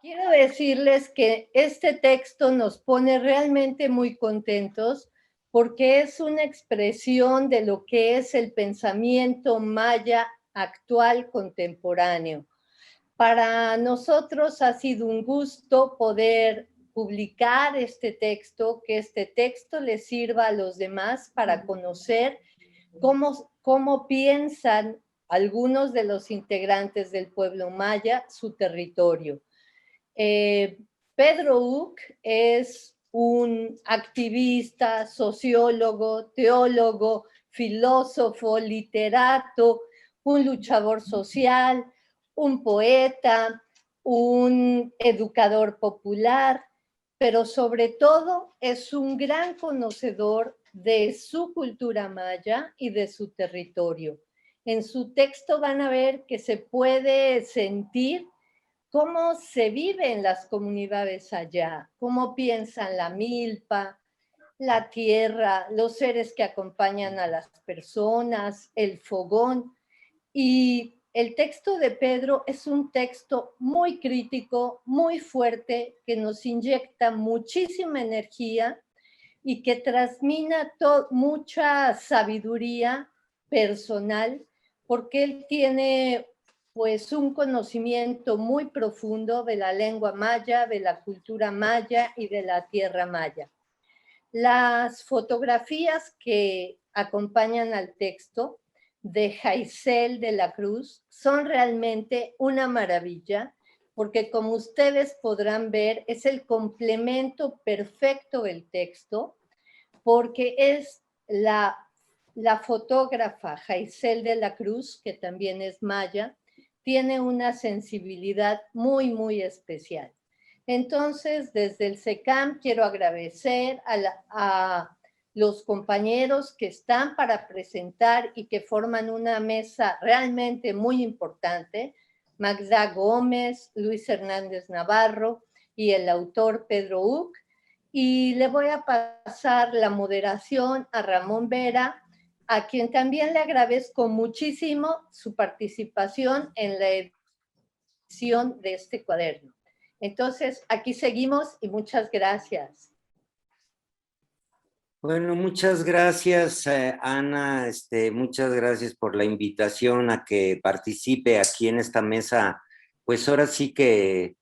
Quiero decirles que este texto nos pone realmente muy contentos porque es una expresión de lo que es el pensamiento maya actual contemporáneo. Para nosotros ha sido un gusto poder publicar este texto, que este texto les sirva a los demás para conocer cómo piensan algunos de los integrantes del pueblo maya su territorio. Pedro Uc es un activista, sociólogo, teólogo, filósofo, literato, un luchador social, un poeta, un educador popular, pero sobre todo es un gran conocedor de su cultura maya y de su territorio. En su texto van a ver que se puede sentir cómo se vive en las comunidades allá, cómo piensan la milpa, la tierra, los seres que acompañan a las personas, el fogón. Y el texto de Pedro es un texto muy crítico, muy fuerte, que nos inyecta muchísima energía y que transmina mucha sabiduría personal, porque él tiene pues un conocimiento muy profundo de la lengua maya, de la cultura maya y de la tierra maya. Las fotografías que acompañan al texto de Jaisel de la Cruz son realmente una maravilla, porque como ustedes podrán ver, es el complemento perfecto del texto, porque es la fotógrafa Jaisel de la Cruz, que también es maya, tiene una sensibilidad muy, muy especial. Entonces, desde el SECAM quiero agradecer a los compañeros que están para presentar y que forman una mesa realmente muy importante, Magda Gómez, Luis Hernández Navarro y el autor Pedro Uc. Y le voy a pasar la moderación a Ramón Vera, a quien también le agradezco muchísimo su participación en la edición de este cuaderno. Entonces, aquí seguimos y muchas gracias. Bueno, muchas gracias, Ana. Muchas gracias por la invitación a que participe aquí en esta mesa. Pues ahora sí que,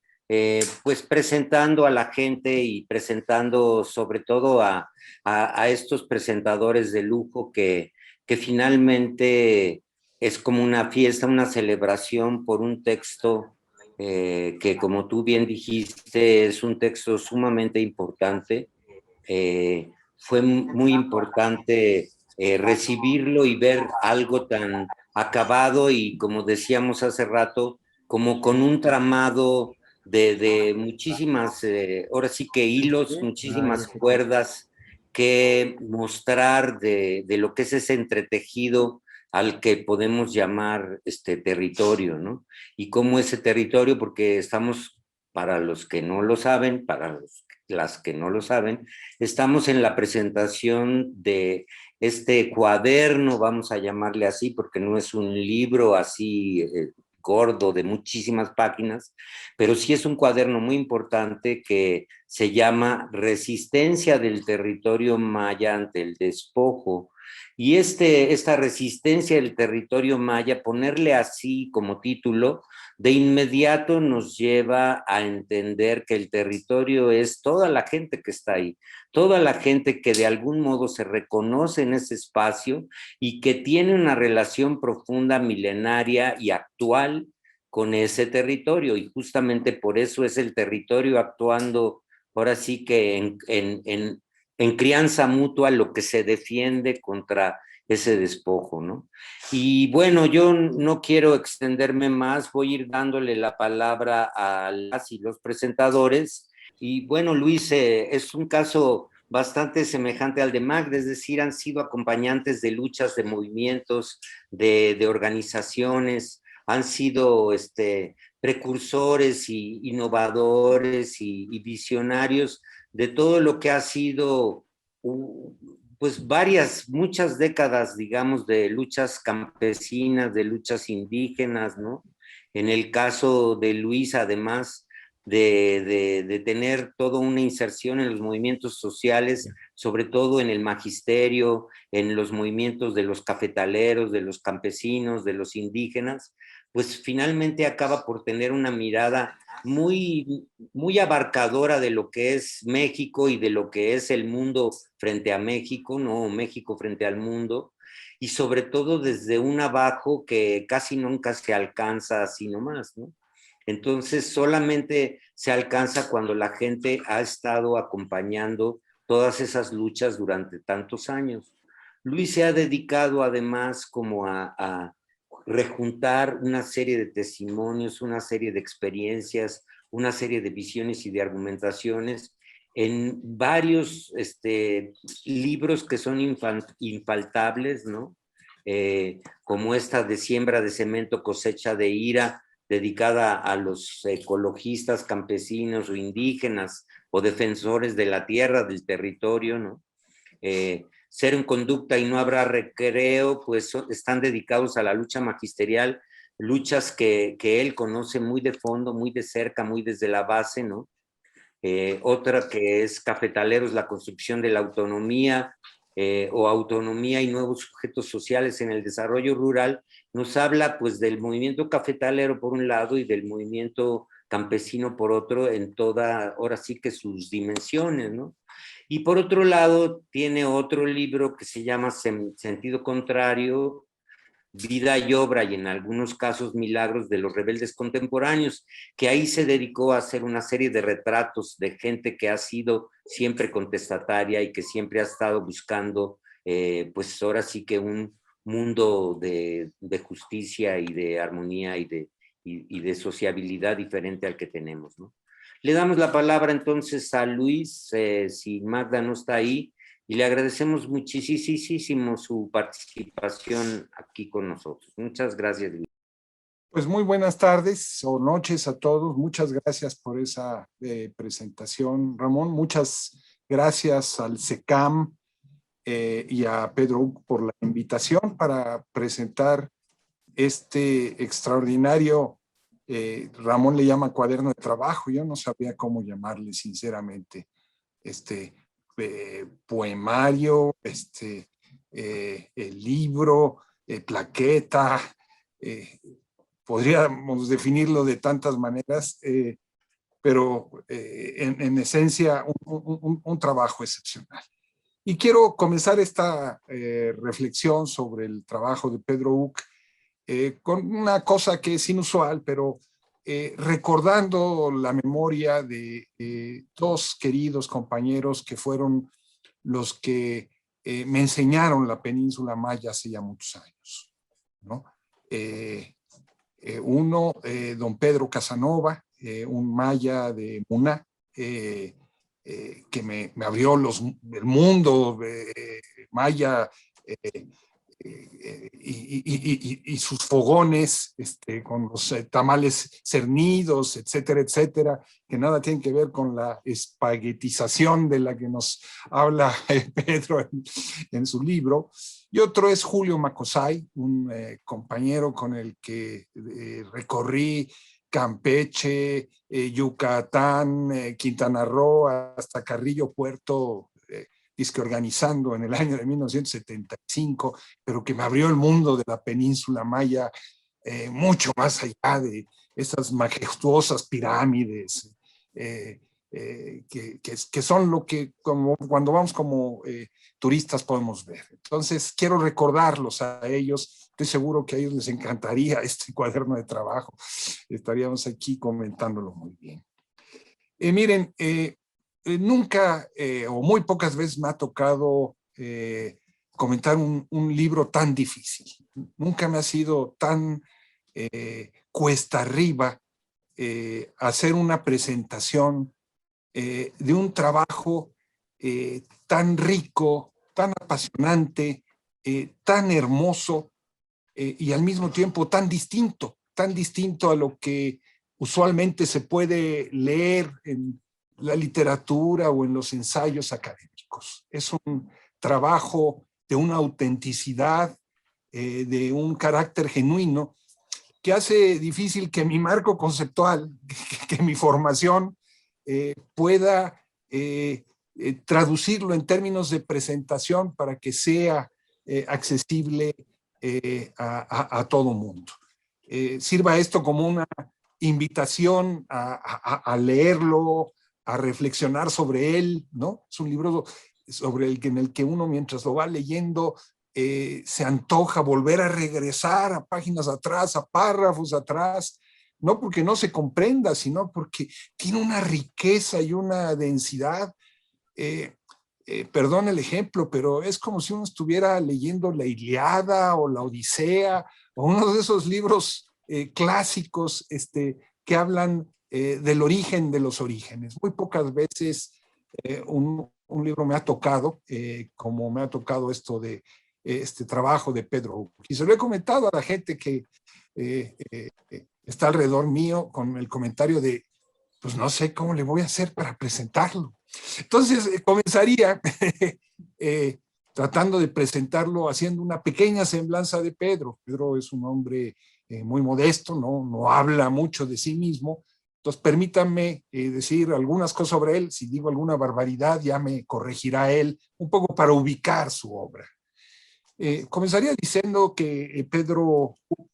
pues presentando a la gente y presentando sobre todo a estos presentadores de lujo que finalmente es como una fiesta, una celebración por un texto que, como tú bien dijiste, es un texto sumamente importante. Fue muy importante recibirlo y ver algo tan acabado y, como decíamos hace rato, como con un tramado de muchísimas, ahora sí que hilos, muchísimas cuerdas que mostrar de lo que es ese entretejido al que podemos llamar territorio, ¿no? Y cómo ese territorio, porque estamos, para los que no lo saben, las que no lo saben, estamos en la presentación de este cuaderno, vamos a llamarle así, porque no es un libro así gordo de muchísimas páginas, pero sí es un cuaderno muy importante que se llama Resistencia del territorio maya ante el despojo. Y esta resistencia del territorio maya, ponerle así como título, de inmediato nos lleva a entender que el territorio es toda la gente que está ahí, toda la gente que de algún modo se reconoce en ese espacio y que tiene una relación profunda, milenaria y actual con ese territorio. Y justamente por eso es el territorio actuando ahora sí que en crianza mutua, lo que se defiende contra ese despojo, ¿no? Y bueno, yo no quiero extenderme más, voy a ir dándole la palabra a las y los presentadores. Y bueno, Luis, es un caso bastante semejante al de Magda, es decir, han sido acompañantes de luchas, de movimientos, de organizaciones, han sido precursores y innovadores y visionarios de todo lo que ha sido pues muchas décadas, digamos, de luchas campesinas, de luchas indígenas, ¿no? En el caso de Luis, además, de tener toda una inserción en los movimientos sociales, sobre todo en el magisterio, en los movimientos de los cafetaleros, de los campesinos, de los indígenas, pues finalmente acaba por tener una mirada muy abarcadora de lo que es México y de lo que es el mundo frente a México, ¿no? México frente al mundo, y sobre todo desde un abajo que casi nunca se alcanza así nomás, ¿no? Entonces solamente se alcanza cuando la gente ha estado acompañando todas esas luchas durante tantos años. Luis se ha dedicado además como a rejuntar una serie de testimonios, una serie de experiencias, una serie de visiones y de argumentaciones en varios libros que son infaltables, ¿no? Como esta de Siembra de Cemento, Cosecha de Ira, dedicada a los ecologistas, campesinos o indígenas o defensores de la tierra, del territorio, ¿no? Ser en Conducta y No Habrá Recreo, pues están dedicados a la lucha magisterial, luchas que él conoce muy de fondo, muy de cerca, muy desde la base, ¿no? Otra que es Cafetaleros, la construcción de la autonomía, o autonomía y nuevos sujetos sociales en el desarrollo rural, nos habla pues del movimiento cafetalero por un lado y del movimiento campesino por otro, en toda, ahora sí que sus dimensiones, ¿no? Y por otro lado, tiene otro libro que se llama Sentido Contrario, Vida y Obra, y en algunos casos Milagros de los Rebeldes Contemporáneos, que ahí se dedicó a hacer una serie de retratos de gente que ha sido siempre contestataria y que siempre ha estado buscando, pues ahora sí que un mundo de justicia y de armonía y de sociabilidad diferente al que tenemos, ¿no? Le damos la palabra entonces a Luis, si Magda no está ahí, y le agradecemos muchísimo su participación aquí con nosotros. Muchas gracias, Luis. Pues muy buenas tardes o noches a todos. Muchas gracias por esa presentación, Ramón. Muchas gracias al SECAM y a Pedro Uc por la invitación para presentar este extraordinario, Ramón le llama cuaderno de trabajo, yo no sabía cómo llamarle sinceramente, poemario, el libro, plaqueta, podríamos definirlo de tantas maneras, pero en esencia un trabajo excepcional. Y quiero comenzar esta reflexión sobre el trabajo de Pedro Uc con una cosa que es inusual, pero recordando la memoria de dos queridos compañeros que fueron los que me enseñaron la península maya hace ya muchos años, ¿no? Uno, don Pedro Casanova, un maya de Muna, que me abrió el mundo maya, y sus fogones con los tamales cernidos, etcétera, etcétera, que nada tienen que ver con la espaguetización de la que nos habla Pedro en su libro. Y otro es Julio Macosay, un compañero con el que recorrí Campeche, Yucatán, Quintana Roo, hasta Carrillo Puerto, disque organizando en el año de 1975, pero que me abrió el mundo de la península maya, mucho más allá de esas majestuosas pirámides, que son lo que como, cuando vamos como turistas podemos ver. Entonces quiero recordarlos a ellos, estoy seguro que a ellos les encantaría este cuaderno de trabajo, estaríamos aquí comentándolo muy bien. Miren, nunca o muy pocas veces me ha tocado comentar un libro tan difícil. Nunca me ha sido tan cuesta arriba hacer una presentación de un trabajo tan rico, tan apasionante, tan hermoso y al mismo tiempo tan distinto a lo que usualmente se puede leer en la literatura o en los ensayos académicos. Es un trabajo de una autenticidad, de un carácter genuino, que hace difícil que mi marco conceptual, que mi formación pueda traducirlo en términos de presentación para que sea accesible a todo mundo. Sirva esto como una invitación a leerlo, a reflexionar sobre él, ¿no? Es un libro en el que uno, mientras lo va leyendo, se antoja volver a regresar a páginas atrás, a párrafos atrás, no porque no se comprenda, sino porque tiene una riqueza y una densidad. Perdón el ejemplo, pero es como si uno estuviera leyendo la Ilíada o la Odisea o uno de esos libros clásicos que hablan del origen de los orígenes. Muy pocas veces un libro me ha tocado, como me ha tocado esto de este trabajo de Pedro Uc. Y se lo he comentado a la gente que está alrededor mío con el comentario de, pues no sé cómo le voy a hacer para presentarlo. Entonces comenzaría tratando de presentarlo haciendo una pequeña semblanza de Pedro. Pedro es un hombre muy modesto, no habla mucho de sí mismo. Entonces permítanme decir algunas cosas sobre él. Si digo alguna barbaridad ya me corregirá él, un poco para ubicar su obra. Comenzaría diciendo que Pedro Uc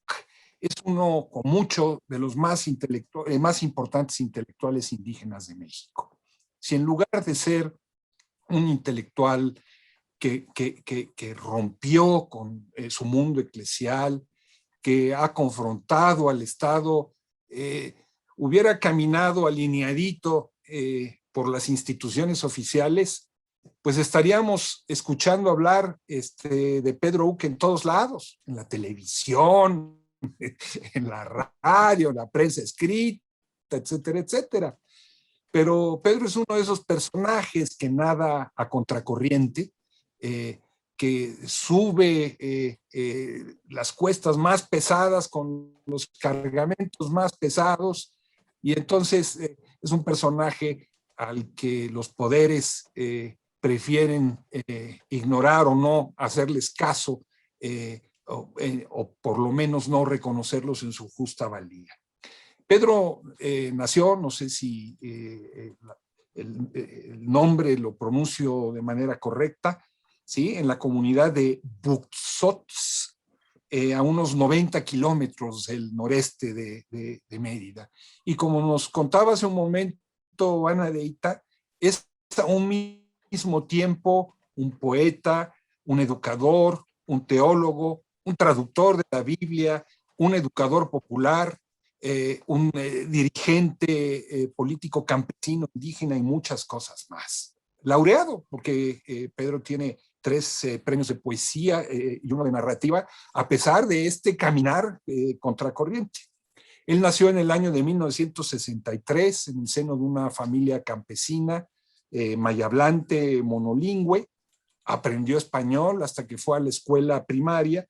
es uno con mucho de los más importantes intelectuales indígenas de México. Si en lugar de ser un intelectual que rompió con su mundo eclesial, que ha confrontado al Estado, hubiera caminado alineadito por las instituciones oficiales, pues estaríamos escuchando hablar de Pedro Uc en todos lados, en la televisión, en la radio, en la prensa escrita, etcétera, etcétera. Pero Pedro es uno de esos personajes que nada a contracorriente, que sube las cuestas más pesadas con los cargamentos más pesados, y entonces es un personaje al que los poderes prefieren ignorar o no hacerles caso, o por lo menos no reconocerlos en su justa valía. Pedro nació, no sé si el nombre lo pronuncio de manera correcta, ¿sí? En la comunidad de Buxots, a unos 90 kilómetros del noreste de Mérida. Y como nos contaba hace un momento Ana Deita, es a un mismo tiempo un poeta, un educador, un teólogo, un traductor de la Biblia, un educador popular, un dirigente político campesino, indígena y muchas cosas más. Laureado, porque Pedro tiene 3 premios de poesía y uno de narrativa, a pesar de este caminar contracorriente. Él nació en el año de 1963 en el seno de una familia campesina, mayahablante, monolingüe. Aprendió español hasta que fue a la escuela primaria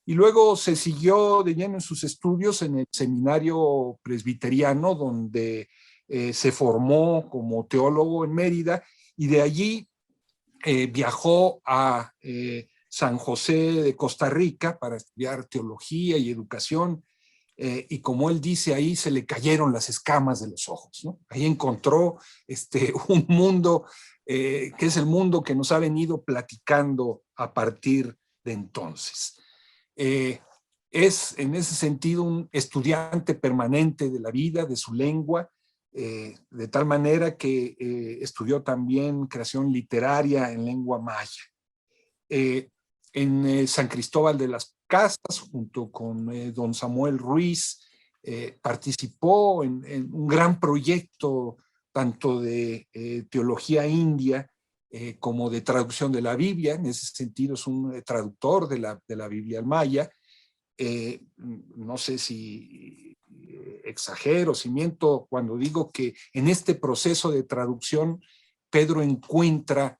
y luego se siguió de lleno en sus estudios en el seminario presbiteriano, donde se formó como teólogo en Mérida, y de allí viajó a San José de Costa Rica para estudiar teología y educación, y como él dice, ahí se le cayeron las escamas de los ojos, ¿no? Ahí encontró un mundo que es el mundo que nos ha venido platicando a partir de entonces. Es en ese sentido un estudiante permanente de la vida, de su lengua, de tal manera que estudió también creación literaria en lengua maya. En San Cristóbal de las Casas, junto con don Samuel Ruiz, participó en un gran proyecto tanto de teología india como de traducción de la Biblia. En ese sentido es un traductor de la Biblia al maya. No sé si exagero, si miento cuando digo que en este proceso de traducción Pedro encuentra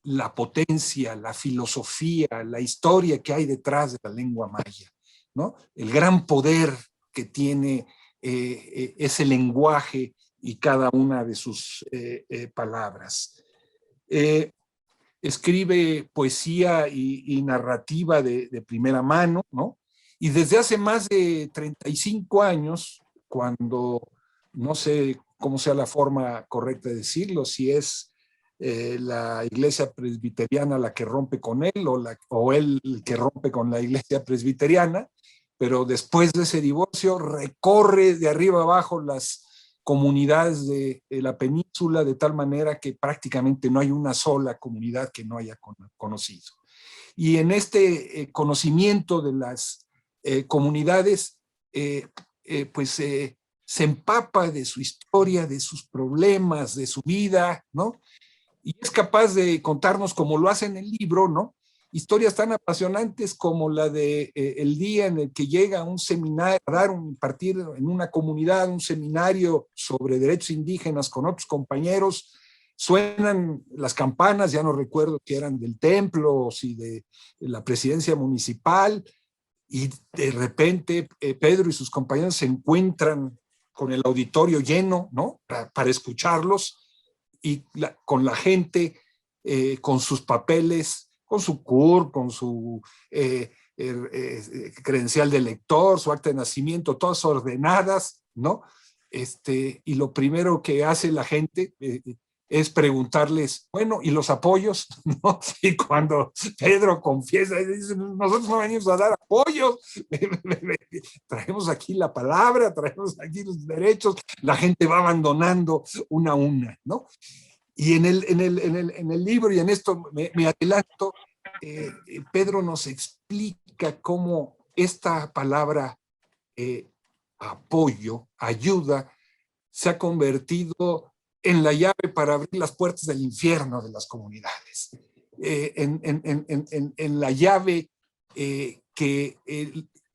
la potencia, la filosofía, la historia que hay detrás de la lengua maya, ¿no? El gran poder que tiene ese lenguaje y cada una de sus palabras. Escribe poesía y narrativa de primera mano, ¿no? Y desde hace más de 35 años, cuando no sé cómo sea la forma correcta de decirlo, si es la iglesia presbiteriana la que rompe con él o él el que rompe con la iglesia presbiteriana, pero después de ese divorcio recorre de arriba abajo las comunidades de la península de tal manera que prácticamente no hay una sola comunidad que no haya conocido. Y en este conocimiento de las comunidades, se empapa de su historia, de sus problemas, de su vida, ¿no? Y es capaz de contarnos, como lo hace en el libro, ¿no? Historias tan apasionantes como la de el día en el que llega a un seminario, a impartir en una comunidad un seminario sobre derechos indígenas con otros compañeros. Suenan las campanas, ya no recuerdo que eran del templo o si de la presidencia municipal, y de repente Pedro y sus compañeros se encuentran con el auditorio lleno, ¿no? Para escucharlos, y con la gente, con sus papeles, con su CUR, con su credencial de lector, su acta de nacimiento, todas ordenadas, ¿no? Y lo primero que hace la gente es preguntarles, bueno, ¿y los apoyos? ¿No? Y cuando Pedro confiesa, dice, nosotros no venimos a dar apoyos, traemos aquí la palabra, traemos aquí los derechos, la gente va abandonando una a una, ¿no? Y en el libro, y en esto me adelanto, Pedro nos explica cómo esta palabra apoyo, ayuda, se ha convertido en la llave para abrir las puertas del infierno de las comunidades, en la llave que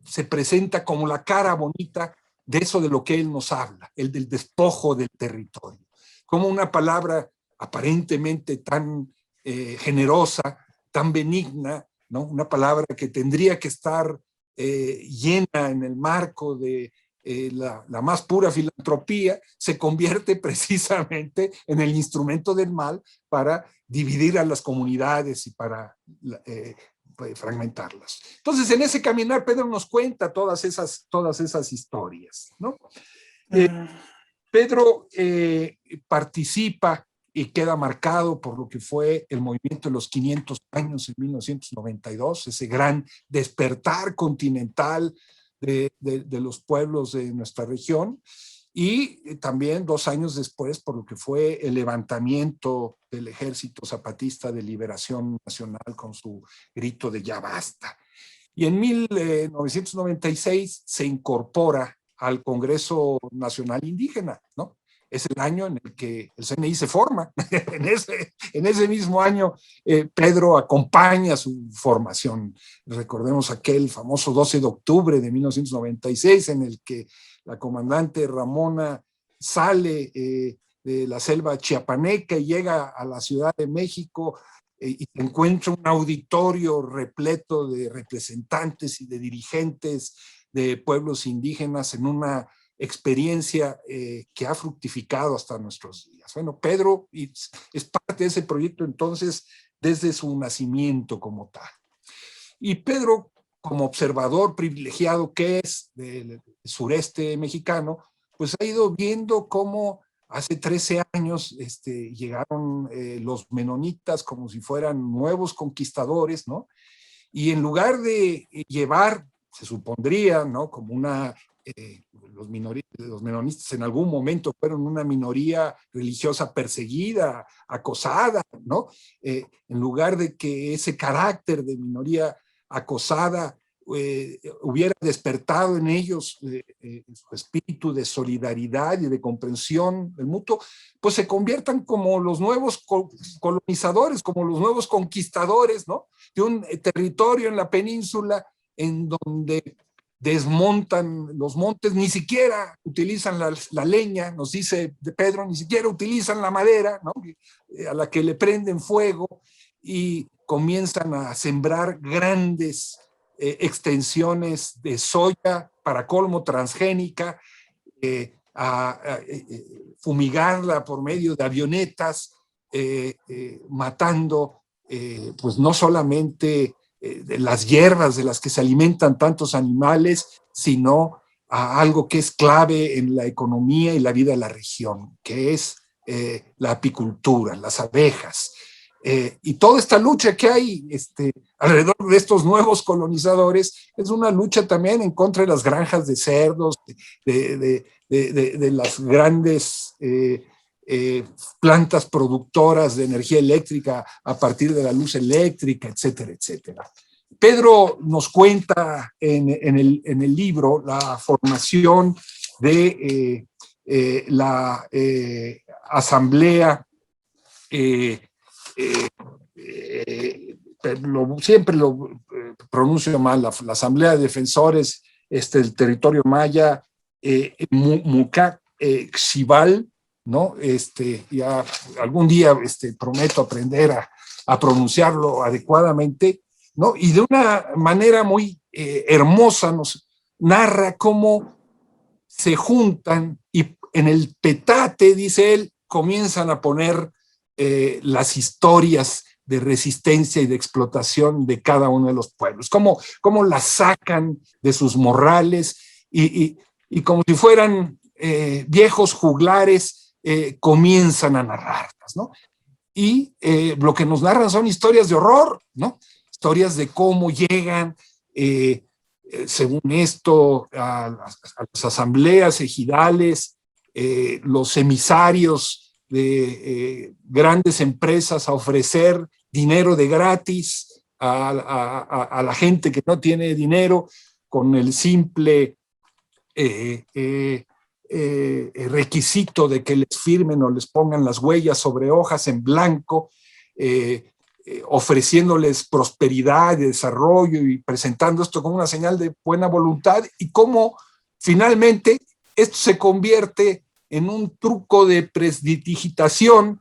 se presenta como la cara bonita de eso de lo que él nos habla, el del despojo del territorio, como una palabra aparentemente tan generosa, tan benigna, ¿no? Una palabra que tendría que estar llena en el marco de la más pura filantropía, se convierte precisamente en el instrumento del mal para dividir a las comunidades y para fragmentarlas. Entonces, en ese caminar, Pedro nos cuenta todas esas historias, ¿no? Pedro participa y queda marcado por lo que fue el movimiento de los 500 años en 1992, ese gran despertar continental de los pueblos de nuestra región, y también 2 años después por lo que fue el levantamiento del Ejército Zapatista de Liberación Nacional con su grito de ya basta. Y en 1996 se incorpora al Congreso Nacional Indígena, ¿no? Es el año en el que el CNI se forma. En ese mismo año, Pedro acompaña su formación. Recordemos aquel famoso 12 de octubre de 1996, en el que la comandante Ramona sale de la selva chiapaneca y llega a la Ciudad de México y encuentra un auditorio repleto de representantes y de dirigentes de pueblos indígenas en una experiencia que ha fructificado hasta nuestros días. Bueno, Pedro es parte de ese proyecto entonces desde su nacimiento como tal. Y Pedro, como observador privilegiado que es del sureste mexicano, pues ha ido viendo cómo hace 13 años llegaron los menonitas como si fueran nuevos conquistadores, ¿no? Y en lugar de llevar, se supondría, ¿no? Como una los menonitas en algún momento fueron una minoría religiosa perseguida, acosada, ¿no? En lugar de que ese carácter de minoría acosada hubiera despertado en ellos su espíritu de solidaridad y de comprensión del mutuo, pues se conviertan como los nuevos colonizadores, como los nuevos conquistadores, ¿no? De un territorio en la península en donde desmontan los montes, ni siquiera utilizan la leña, nos dice Pedro, ni siquiera utilizan la madera, ¿no? A la que le prenden fuego, y comienzan a sembrar grandes extensiones de soya, para colmo transgénica, a fumigarla por medio de avionetas, matando pues no solamente de las hierbas de las que se alimentan tantos animales, sino a algo que es clave en la economía y la vida de la región, que es la apicultura, las abejas. Y toda esta lucha que hay alrededor de estos nuevos colonizadores es una lucha también en contra de las granjas de cerdos, de las grandes plantas productoras de energía eléctrica a partir de la luz eléctrica, etcétera, etcétera. Pedro nos cuenta en el libro la formación de la asamblea, siempre lo pronuncio mal, la Asamblea de Defensores del Territorio Maya, Mucac Xival, ¿no? Ya algún día prometo aprender a pronunciarlo adecuadamente, ¿no? Y de una manera muy hermosa nos narra cómo se juntan y en el petate, dice él, comienzan a poner las historias de resistencia y de explotación de cada uno de los pueblos, cómo las sacan de sus morrales y como si fueran viejos juglares, comienzan a narrarlas, ¿no? Y lo que nos narran son historias de horror, ¿no? Historias de cómo llegan, según esto, a las asambleas ejidales, los emisarios de grandes empresas a ofrecer dinero de gratis a la gente que no tiene dinero con el simple requisito de que les firmen o les pongan las huellas sobre hojas en blanco, ofreciéndoles prosperidad y desarrollo y presentando esto como una señal de buena voluntad, y cómo finalmente esto se convierte en un truco de presdigitación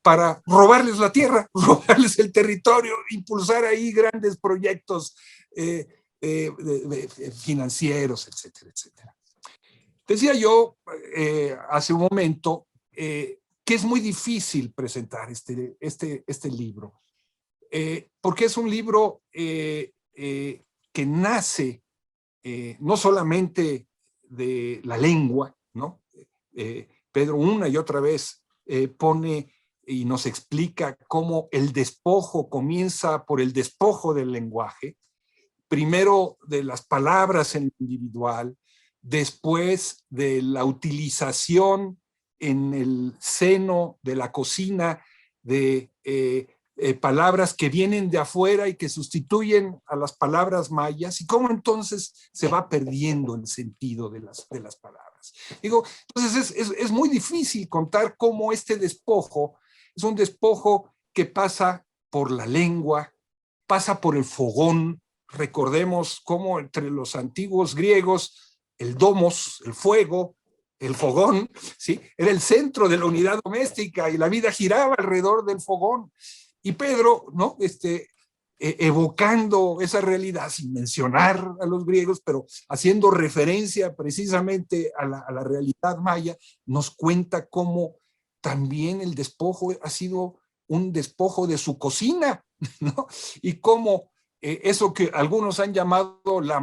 para robarles la tierra, robarles el territorio, impulsar ahí grandes proyectos financieros, etcétera, etcétera. Decía yo hace un momento que es muy difícil presentar este libro, porque es un libro que nace no solamente de la lengua, ¿no? Pedro una y otra vez pone y nos explica cómo el despojo comienza por el despojo del lenguaje, primero de las palabras en lo individual, después de la utilización en el seno de la cocina de palabras que vienen de afuera y que sustituyen a las palabras mayas, y cómo entonces se va perdiendo el sentido de las palabras. Digo, entonces es muy difícil contar cómo este despojo es un despojo que pasa por la lengua, pasa por el fogón. Recordemos cómo entre los antiguos griegos el domos, el fuego, el fogón, ¿sí? Era el centro de la unidad doméstica y la vida giraba alrededor del fogón. Y Pedro, ¿no? Evocando esa realidad sin mencionar a los griegos, pero haciendo referencia precisamente a la realidad maya, nos cuenta cómo también el despojo ha sido un despojo de su cocina, ¿no? Y cómo eso que algunos han llamado la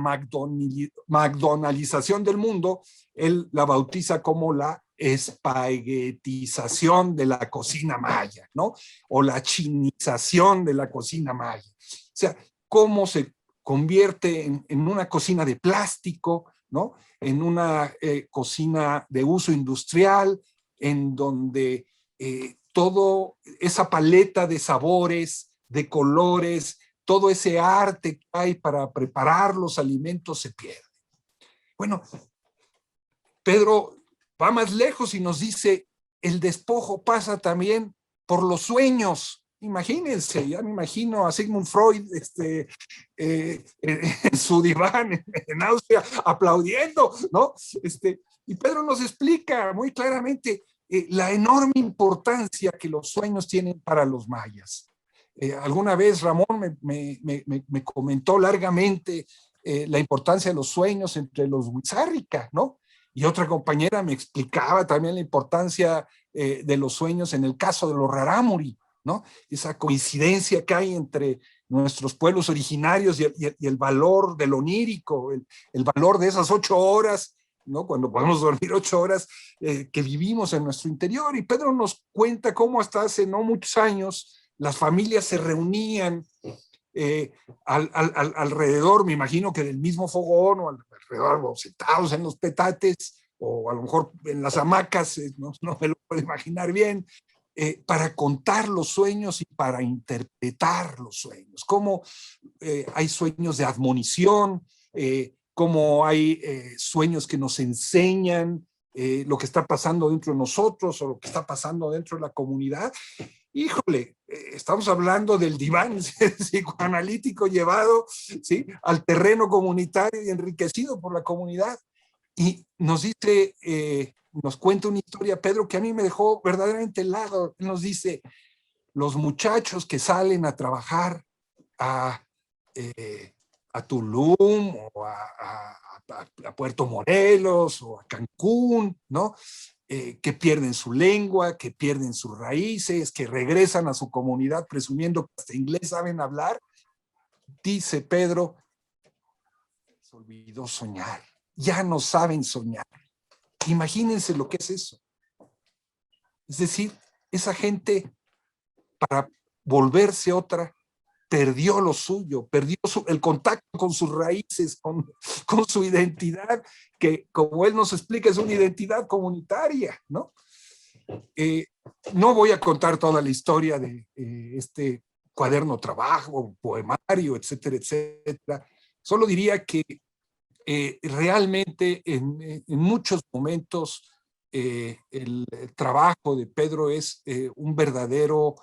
McDonaldización del mundo, él la bautiza como la espaguetización de la cocina maya, ¿no? O la chinización de la cocina maya. O sea, cómo se convierte en una cocina de plástico, ¿no? En una cocina de uso industrial, en donde toda esa paleta de sabores, de colores, todo ese arte que hay para preparar los alimentos se pierde. Bueno, Pedro va más lejos y nos dice, el despojo pasa también por los sueños. Imagínense, ya me imagino a Sigmund Freud en su diván en Austria aplaudiendo, ¿no? Y Pedro nos explica muy claramente la enorme importancia que los sueños tienen para los mayas. Alguna vez Ramón me comentó largamente la importancia de los sueños entre los Wixárika, ¿no? Y otra compañera me explicaba también la importancia de los sueños en el caso de los Rarámuri, ¿no? Esa coincidencia que hay entre nuestros pueblos originarios y el valor del onírico, el valor de esas 8 horas, ¿no? Cuando podemos dormir 8 horas que vivimos en nuestro interior. Y Pedro nos cuenta cómo hasta hace no muchos años las familias se reunían alrededor, me imagino que del mismo fogón, o alrededor, o sentados en los petates, o a lo mejor en las hamacas, no me lo puedo imaginar bien, para contar los sueños y para interpretar los sueños. Cómo hay sueños de admonición, cómo hay sueños que nos enseñan lo que está pasando dentro de nosotros o lo que está pasando dentro de la comunidad. Híjole, estamos hablando del diván psicoanalítico llevado, ¿sí?, al terreno comunitario y enriquecido por la comunidad. Y nos dice, nos cuenta una historia, Pedro, que a mí me dejó verdaderamente helado. Él nos dice, los muchachos que salen a trabajar a Tulum o a Puerto Morelos o a Cancún, ¿no? Que pierden su lengua, que pierden sus raíces, que regresan a su comunidad presumiendo que hasta inglés saben hablar, dice Pedro, se olvidó soñar, ya no saben soñar. Imagínense lo que es eso. Es decir, esa gente, para volverse otra, perdió lo suyo, perdió el contacto con sus raíces, con su identidad, que como él nos explica es una identidad comunitaria, ¿no? No voy a contar toda la historia de este cuaderno trabajo, poemario, etcétera, etcétera. Solo diría que realmente en muchos momentos el trabajo de Pedro es un verdadero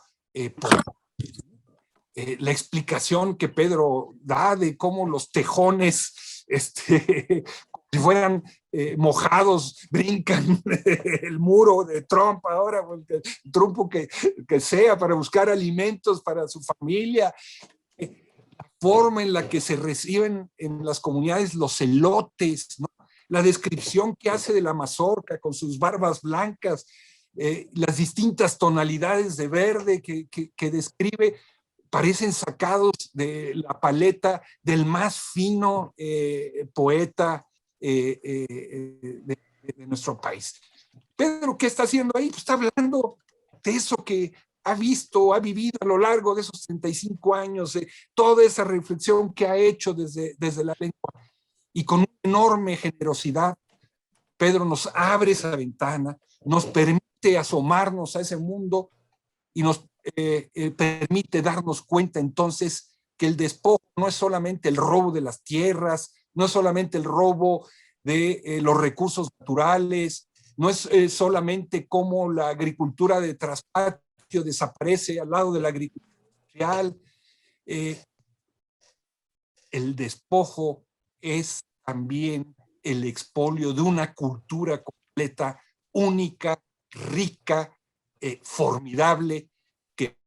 la explicación que Pedro da de cómo los tejones, si fueran mojados, brincan el muro de Trump ahora, el trumpo que sea, para buscar alimentos para su familia. La forma en la que se reciben en las comunidades los elotes, ¿no? La descripción que hace de la mazorca con sus barbas blancas, las distintas tonalidades de verde que describe, parecen sacados de la paleta del más fino poeta de nuestro país. Pedro, ¿qué está haciendo ahí? Pues está hablando de eso que ha visto, ha vivido a lo largo de esos 35 años, toda esa reflexión que ha hecho desde la lengua. Y con una enorme generosidad, Pedro nos abre esa ventana, nos permite asomarnos a ese mundo y nos permite darnos cuenta entonces que el despojo no es solamente el robo de las tierras, no es solamente el robo de los recursos naturales, no es solamente cómo la agricultura de traspatio desaparece al lado de la agricultura industrial. El despojo es también el expolio de una cultura completa, única, rica, formidable, que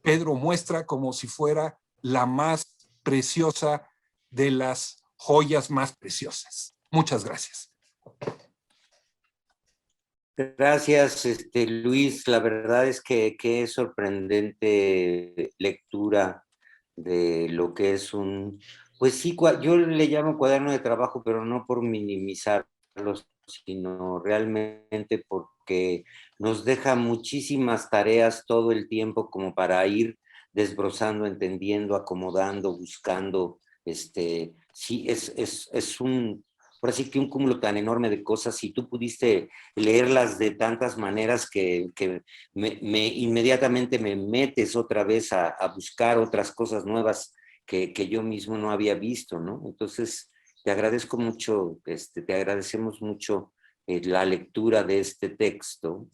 Pedro muestra como si fuera la más preciosa de las joyas más preciosas. Muchas gracias. Gracias, Luis. La verdad es que es sorprendente lectura de lo que es un, pues sí, yo le llamo cuaderno de trabajo, pero no por minimizarlo, sino realmente porque nos deja muchísimas tareas todo el tiempo como para ir desbrozando, entendiendo, acomodando, buscando. Sí, es un, por así que un cúmulo tan enorme de cosas, y tú pudiste leerlas de tantas maneras que inmediatamente me metes otra vez a buscar otras cosas nuevas que yo mismo no había visto, ¿no? Entonces, te agradezco mucho, te agradecemos mucho la lectura de este texto,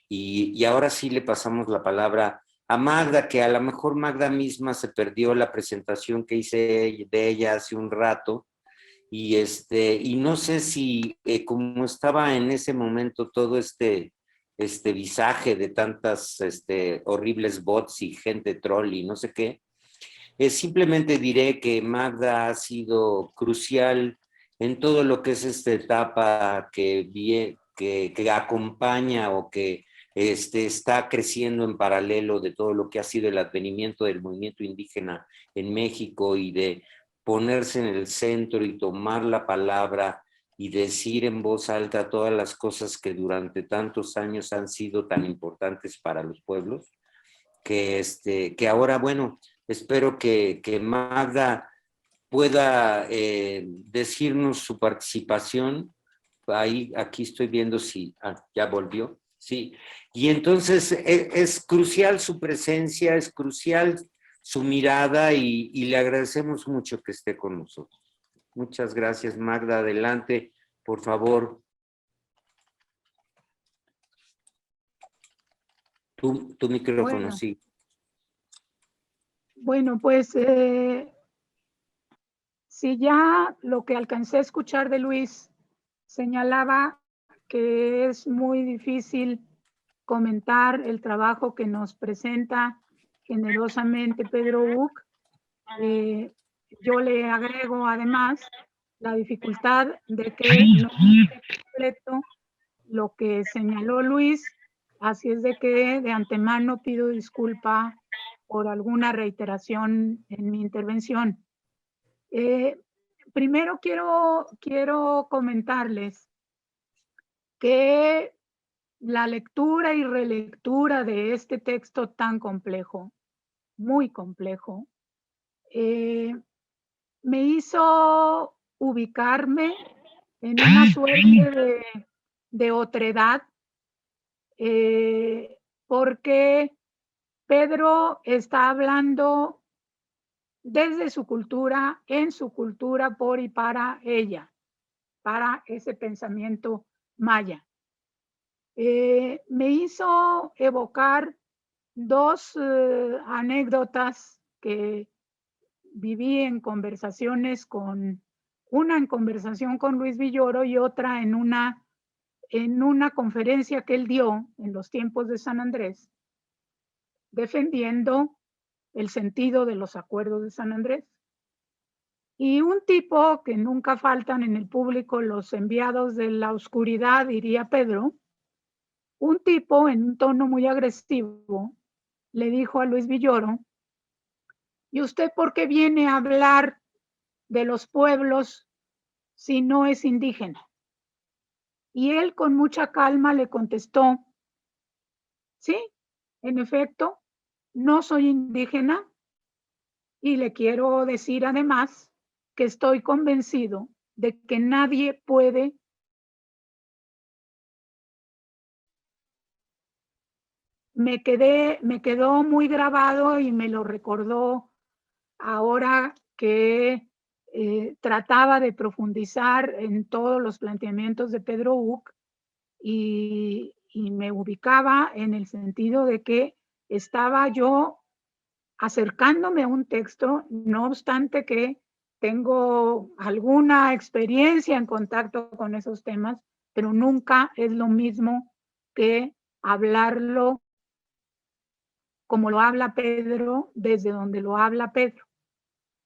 y ahora sí le pasamos la palabra a Magda, que a lo mejor Magda misma se perdió la presentación que hice de ella hace un rato, y no sé si como estaba en ese momento todo este visaje de tantas horribles bots y gente troll y no sé qué, simplemente diré que Magda ha sido crucial en todo lo que es esta etapa que acompaña o que está creciendo en paralelo de todo lo que ha sido el advenimiento del movimiento indígena en México y de ponerse en el centro y tomar la palabra y decir en voz alta todas las cosas que durante tantos años han sido tan importantes para los pueblos, que ahora, bueno, espero que Magda pueda decirnos su participación. Aquí estoy viendo si ya volvió. Sí, y entonces es crucial su presencia, es crucial su mirada y le agradecemos mucho que esté con nosotros. Muchas gracias, Magda. Adelante, por favor. Tu micrófono, Bueno. sí. Bueno, pues si ya lo que alcancé a escuchar de Luis señalaba que es muy difícil comentar el trabajo que nos presenta generosamente Pedro Uc, yo le agrego además la dificultad de que no esté completo lo que señaló Luis, así es de que de antemano pido disculpa por alguna reiteración en mi intervención. Primero quiero comentarles que la lectura y relectura de este texto tan complejo, muy complejo, me hizo ubicarme en una suerte de otredad, porque Pedro está hablando desde su cultura, en su cultura, por y para ella, para ese pensamiento maya. Me hizo evocar dos anécdotas que viví en conversaciones una en conversación con Luis Villoro y otra en una conferencia que él dio en los tiempos de San Andrés, defendiendo el sentido de los acuerdos de San Andrés. Y un tipo que nunca faltan en el público, los enviados de la oscuridad, diría Pedro, un tipo en un tono muy agresivo le dijo a Luis Villoro: ¿y usted por qué viene a hablar de los pueblos si no es indígena? Y él con mucha calma le contestó: sí, en efecto, no soy indígena y le quiero decir además que estoy convencido de que nadie puede me quedó muy grabado y me lo recordó ahora que trataba de profundizar en todos los planteamientos de Pedro Uc y me ubicaba en el sentido de que estaba yo acercándome a un texto, no obstante que tengo alguna experiencia en contacto con esos temas, pero nunca es lo mismo que hablarlo como lo habla Pedro, desde donde lo habla Pedro.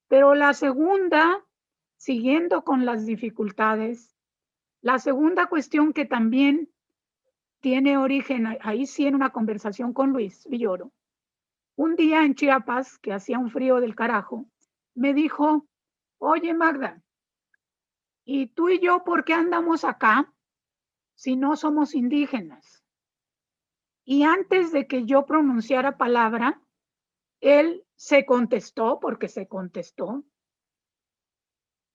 Pero la segunda, siguiendo con las dificultades, la segunda cuestión que también tiene origen, ahí sí en una conversación con Luis Villoro, un día en Chiapas, que hacía un frío del carajo, me dijo: oye Magda, ¿y tú y yo por qué andamos acá si no somos indígenas? Y antes de que yo pronunciara palabra, él se contestó,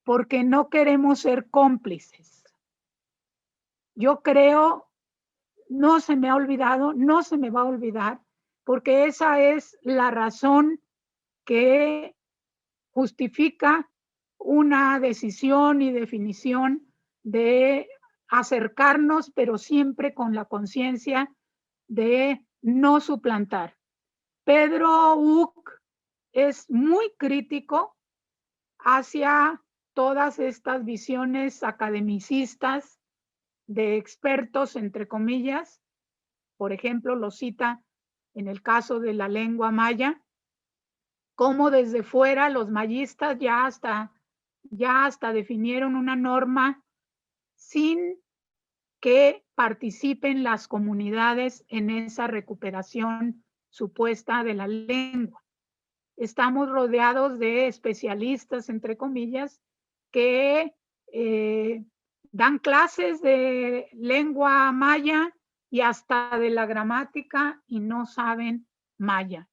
porque no queremos ser cómplices. Yo creo, no se me ha olvidado, no se me va a olvidar, porque esa es la razón que justifica una decisión y definición de acercarnos, pero siempre con la conciencia de no suplantar. Pedro Uc es muy crítico hacia todas estas visiones academicistas de expertos, entre comillas. Por ejemplo, lo cita en el caso de la lengua maya, como desde fuera los mayistas ya hasta definieron una norma sin que participen las comunidades en esa recuperación supuesta de la lengua. Estamos rodeados de especialistas, entre comillas, que dan clases de lengua maya y hasta de la gramática y no saben maya.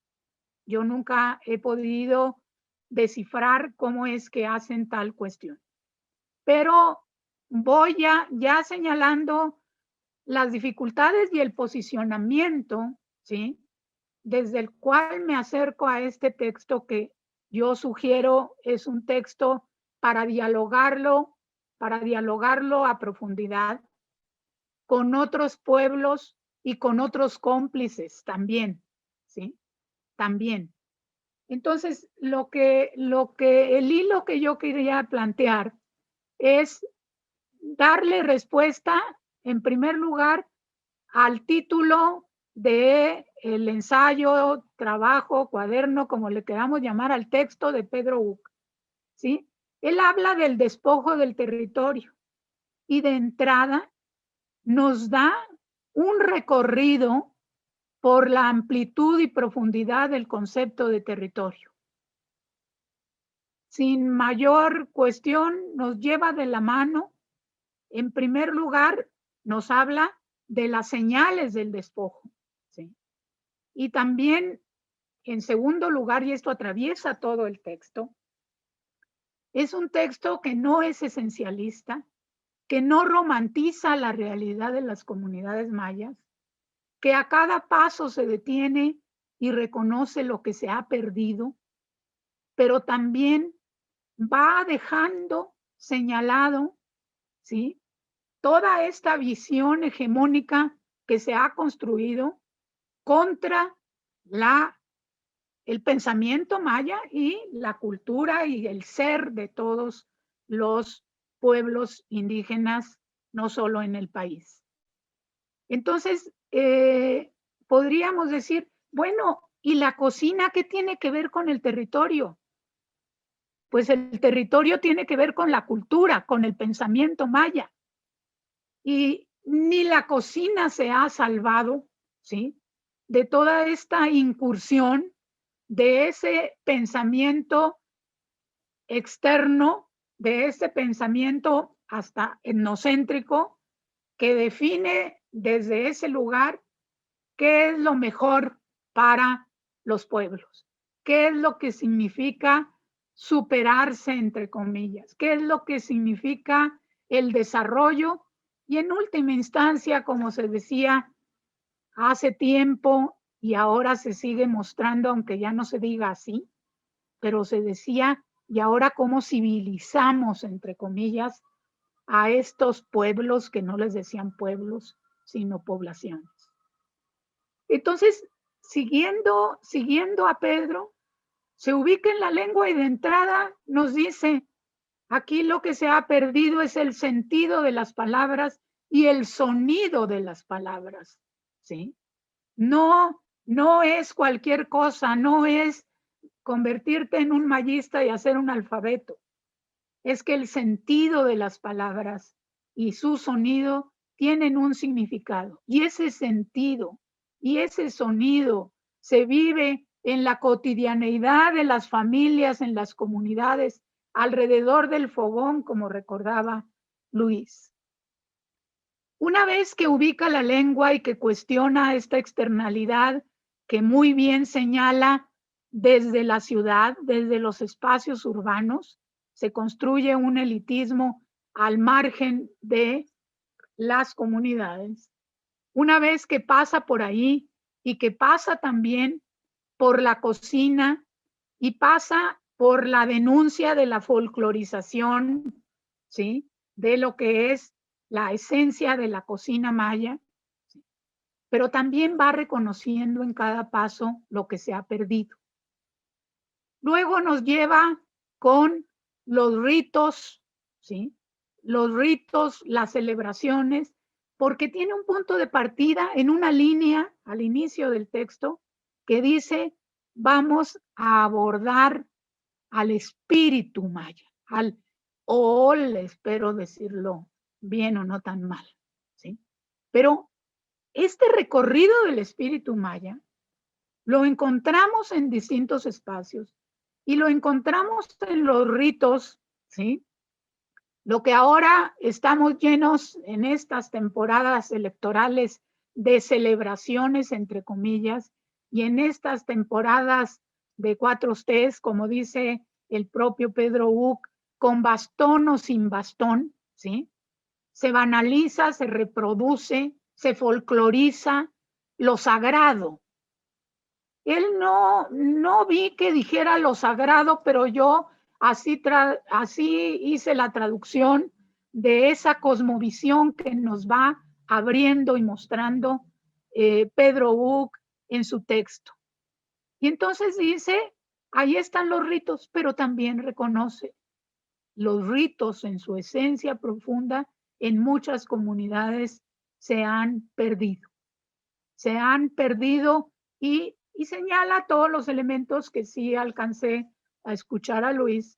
Yo nunca he podido descifrar cómo es que hacen tal cuestión. Pero voy ya señalando las dificultades y el posicionamiento, ¿sí?, desde el cual me acerco a este texto que yo sugiero es un texto para dialogarlo a profundidad con otros pueblos y con otros cómplices también, ¿sí? También. Entonces, el hilo que yo quería plantear es darle respuesta, en primer lugar, al título de el ensayo, trabajo, cuaderno, como le queramos llamar al texto de Pedro Uc, ¿sí? Él habla del despojo del territorio y de entrada nos da un recorrido por la amplitud y profundidad del concepto de territorio. Sin mayor cuestión, nos lleva de la mano. En primer lugar, nos habla de las señales del despojo, ¿sí? Y también, en segundo lugar, y esto atraviesa todo el texto, es un texto que no es esencialista, que no romantiza la realidad de las comunidades mayas, que a cada paso se detiene y reconoce lo que se ha perdido, pero también va dejando señalado, ¿sí?, toda esta visión hegemónica que se ha construido contra el pensamiento maya y la cultura y el ser de todos los pueblos indígenas, no solo en el país. Entonces, podríamos decir, bueno, ¿y la cocina qué tiene que ver con el territorio? Pues el territorio tiene que ver con la cultura, con el pensamiento maya. Y ni la cocina se ha salvado, ¿sí?, de toda esta incursión de ese pensamiento externo, de ese pensamiento hasta etnocéntrico, que define desde ese lugar qué es lo mejor para los pueblos, qué es lo que significa superarse, entre comillas, qué es lo que significa el desarrollo y en última instancia, como se decía hace tiempo y ahora se sigue mostrando, aunque ya no se diga así, pero se decía, y ahora cómo civilizamos, entre comillas, a estos pueblos que no les decían pueblos, sino poblaciones. Entonces, siguiendo a Pedro, se ubica en la lengua y de entrada nos dice, aquí lo que se ha perdido es el sentido de las palabras y el sonido de las palabras, ¿sí? No es cualquier cosa, no es convertirte en un mayista y hacer un alfabeto. Es que el sentido de las palabras y su sonido tienen un significado. Y ese sentido y ese sonido se vive en la cotidianeidad de las familias, en las comunidades, alrededor del fogón, como recordaba Luis. Una vez que ubica la lengua y que cuestiona esta externalidad que muy bien señala desde la ciudad, desde los espacios urbanos, se construye un elitismo al margen de las comunidades. Una vez que pasa por ahí y que pasa también por la cocina y pasa por la denuncia de la folclorización, ¿sí?, de lo que es la esencia de la cocina maya, ¿sí?, pero también va reconociendo en cada paso lo que se ha perdido. Luego nos lleva con los ritos, ¿sí?, los ritos, las celebraciones, porque tiene un punto de partida en una línea al inicio del texto que dice, vamos a abordar al espíritu maya, al ol, espero decirlo bien o no tan mal, ¿sí? Pero este recorrido del espíritu maya lo encontramos en distintos espacios y lo encontramos en los ritos, ¿sí? Lo que ahora estamos llenos en estas temporadas electorales de celebraciones, entre comillas, y en estas temporadas de 4Ts, como dice el propio Pedro Uc, con bastón o sin bastón, ¿sí? Se banaliza, se reproduce, se folcloriza lo sagrado. Él no vi que dijera lo sagrado, pero yo así hice la traducción de esa cosmovisión que nos va abriendo y mostrando Pedro Uc en su texto. Y entonces dice, ahí están los ritos, pero también reconoce los ritos en su esencia profunda en muchas comunidades se han perdido. Se han perdido y señala todos los elementos que sí alcancé a escuchar a Luis,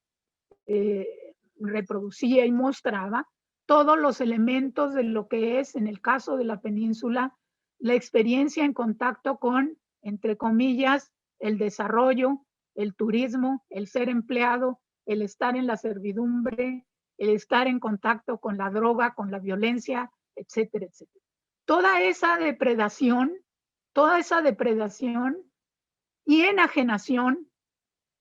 reproducía y mostraba todos los elementos de lo que es, en el caso de la península, la experiencia en contacto con, entre comillas, el desarrollo, el turismo, el ser empleado, el estar en la servidumbre, el estar en contacto con la droga, con la violencia, etcétera, etcétera. Toda esa depredación y enajenación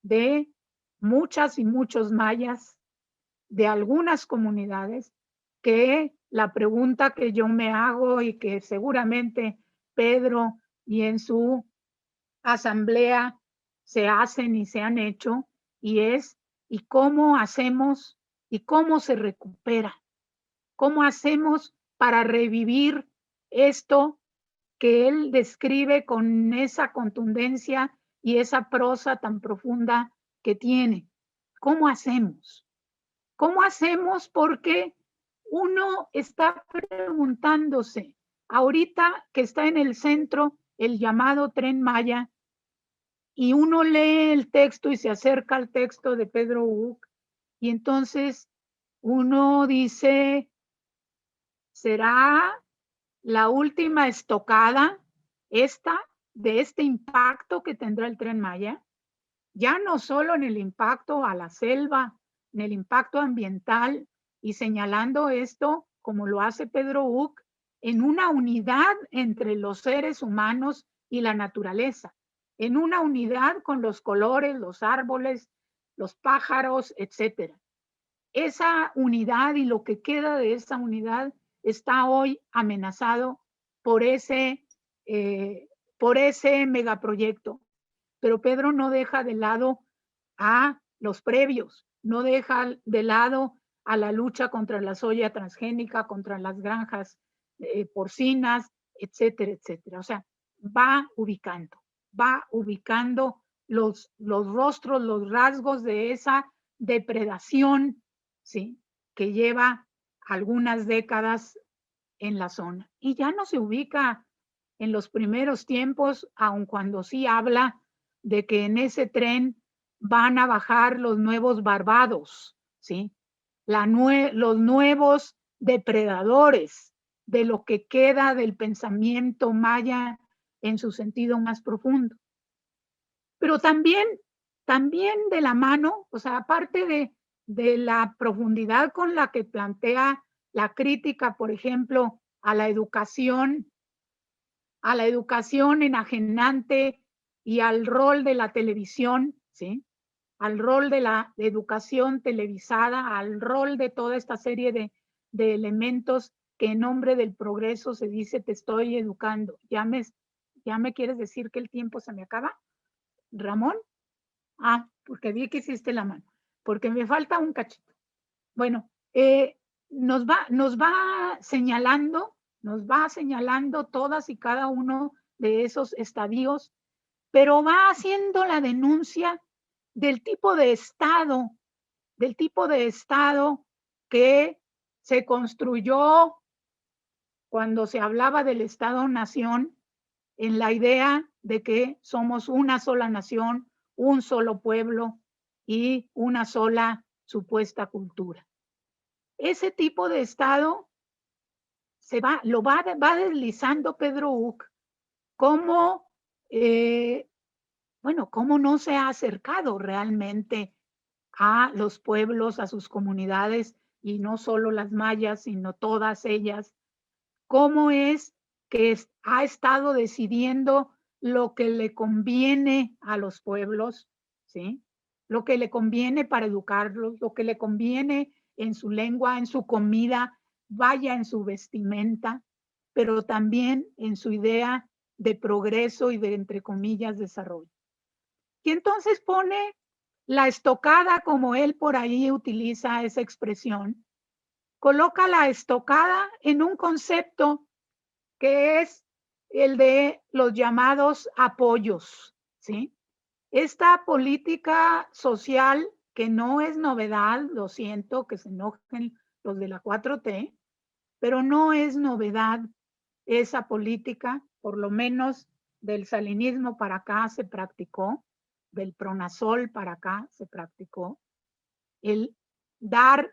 de muchas y muchos mayas, de algunas comunidades, que la pregunta que yo me hago y que seguramente Pedro y en su asamblea se hacen y se han hecho, y es, ¿y cómo hacemos y cómo se recupera? ¿Cómo hacemos para revivir esto que él describe con esa contundencia y esa prosa tan profunda que tiene? ¿Cómo hacemos? ¿Cómo hacemos? Porque uno está preguntándose, ahorita que está en el centro el llamado Tren Maya, y uno lee el texto y se acerca al texto de Pedro Uc, y entonces uno dice, ¿será la última estocada esta de este impacto que tendrá el Tren Maya? Ya no solo en el impacto a la selva, en el impacto ambiental, y señalando esto, como lo hace Pedro Uc, en una unidad entre los seres humanos y la naturaleza, en una unidad con los colores, los árboles, los pájaros, etc. Esa unidad y lo que queda de esa unidad está hoy amenazado por ese megaproyecto. Pero Pedro no deja de lado a los previos, no deja de lado a la lucha contra la soya transgénica, contra las granjas porcinas, etcétera, etcétera. O sea, va ubicando los rostros, los rasgos de esa depredación, ¿sí?, que lleva algunas décadas en la zona. Y ya no se ubica en los primeros tiempos, aun cuando sí habla de que en ese tren van a bajar los nuevos Barbados, ¿sí? Los nuevos depredadores de lo que queda del pensamiento maya en su sentido más profundo. Pero también de la mano, o sea, aparte de la profundidad con la que plantea la crítica, por ejemplo, a la educación enajenante y al rol de la televisión, ¿sí?, al rol de la educación televisada, al rol de toda esta serie de elementos que en nombre del progreso se dice te estoy educando. ¿Ya me quieres decir que el tiempo se me acaba, Ramón? Porque vi que hiciste la mano, porque me falta un cachito. Bueno, nos va señalando todas y cada uno de esos estadios, pero va haciendo la denuncia del tipo de Estado que se construyó cuando se hablaba del Estado-nación, en la idea de que somos una sola nación, un solo pueblo y una sola supuesta cultura. Ese tipo de Estado va deslizando Pedro Uc, cómo, cómo no se ha acercado realmente a los pueblos, a sus comunidades, y no solo las mayas, sino todas ellas, cómo es que ha estado decidiendo lo que le conviene a los pueblos, ¿sí? Lo que le conviene para educarlos, lo que le conviene en su lengua, en su comida, vaya en su vestimenta, pero también en su idea de progreso y de, entre comillas, desarrollo. Y entonces pone la estocada, como él por ahí utiliza esa expresión, coloca la estocada en un concepto que es el de los llamados apoyos, ¿sí? Esta política social, que no es novedad, lo siento, que se enojen los de la 4T, pero no es novedad esa política, por lo menos del salinismo para acá se practicó, del Pronasol para acá se practicó, el dar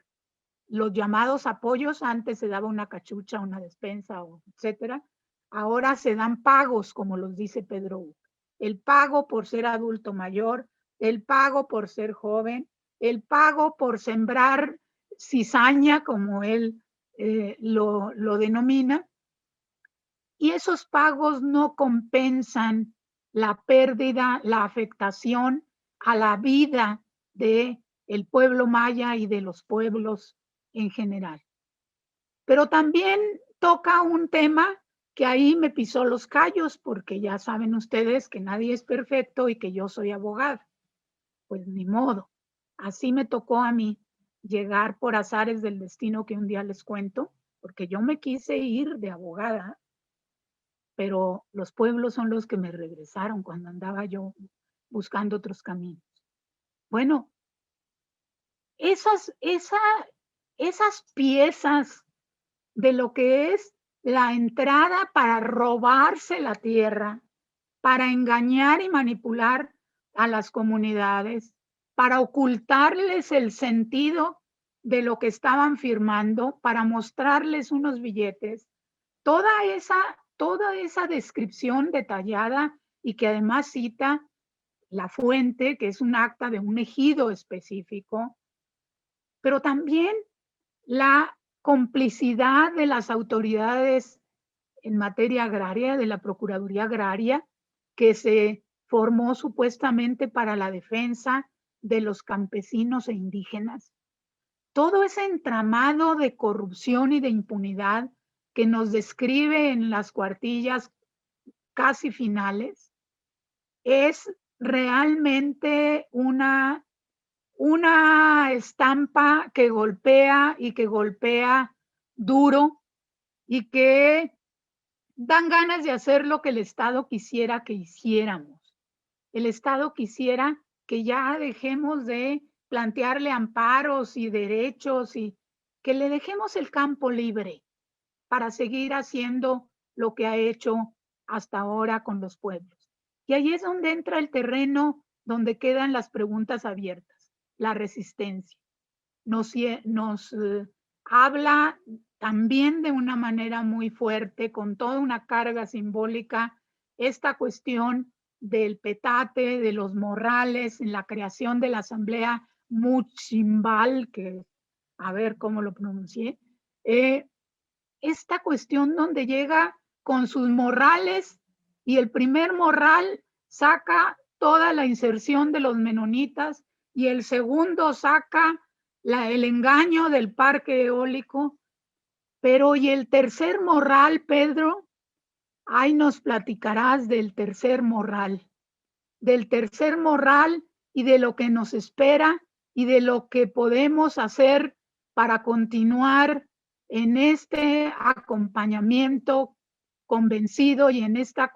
los llamados apoyos. Antes se daba una cachucha, una despensa, etcétera. Ahora se dan pagos, como los dice Pedro Uc. El pago por ser adulto mayor, el pago por ser joven, el pago por sembrar cizaña, como él lo denomina. Y esos pagos no compensan la pérdida, la afectación a la vida del pueblo maya y de los pueblos en general. Pero también toca un tema que ahí me pisó los callos, porque ya saben ustedes que nadie es perfecto y que yo soy abogada. Pues ni modo. Así me tocó a mí llegar por azares del destino que un día les cuento, porque yo me quise ir de abogada, pero los pueblos son los que me regresaron cuando andaba yo buscando otros caminos. Bueno, esas piezas de lo que es la entrada para robarse la tierra, para engañar y manipular a las comunidades, para ocultarles el sentido de lo que estaban firmando, para mostrarles unos billetes, toda esa descripción detallada y que además cita la fuente, que es un acta de un ejido específico, pero también la complicidad de las autoridades en materia agraria, de la Procuraduría Agraria, que se formó supuestamente para la defensa de los campesinos e indígenas. Todo ese entramado de corrupción y de impunidad que nos describe en las cuartillas casi finales es realmente una estampa que golpea y que golpea duro y que dan ganas de hacer lo que el Estado quisiera que hiciéramos. El Estado quisiera que ya dejemos de plantearle amparos y derechos y que le dejemos el campo libre para seguir haciendo lo que ha hecho hasta ahora con los pueblos. Y ahí es donde entra el terreno donde quedan las preguntas abiertas, la resistencia. Nos habla también de una manera muy fuerte, con toda una carga simbólica, esta cuestión del petate, de los morrales, en la creación de la asamblea Muchimbal, que a ver cómo lo pronuncié, esta cuestión donde llega con sus morrales y el primer morral saca toda la inserción de los menonitas y el segundo saca el engaño del parque eólico. Pero ¿y el tercer morral, Pedro? Ahí nos platicarás del tercer morral y de lo que nos espera y de lo que podemos hacer para continuar en este acompañamiento convencido y en esta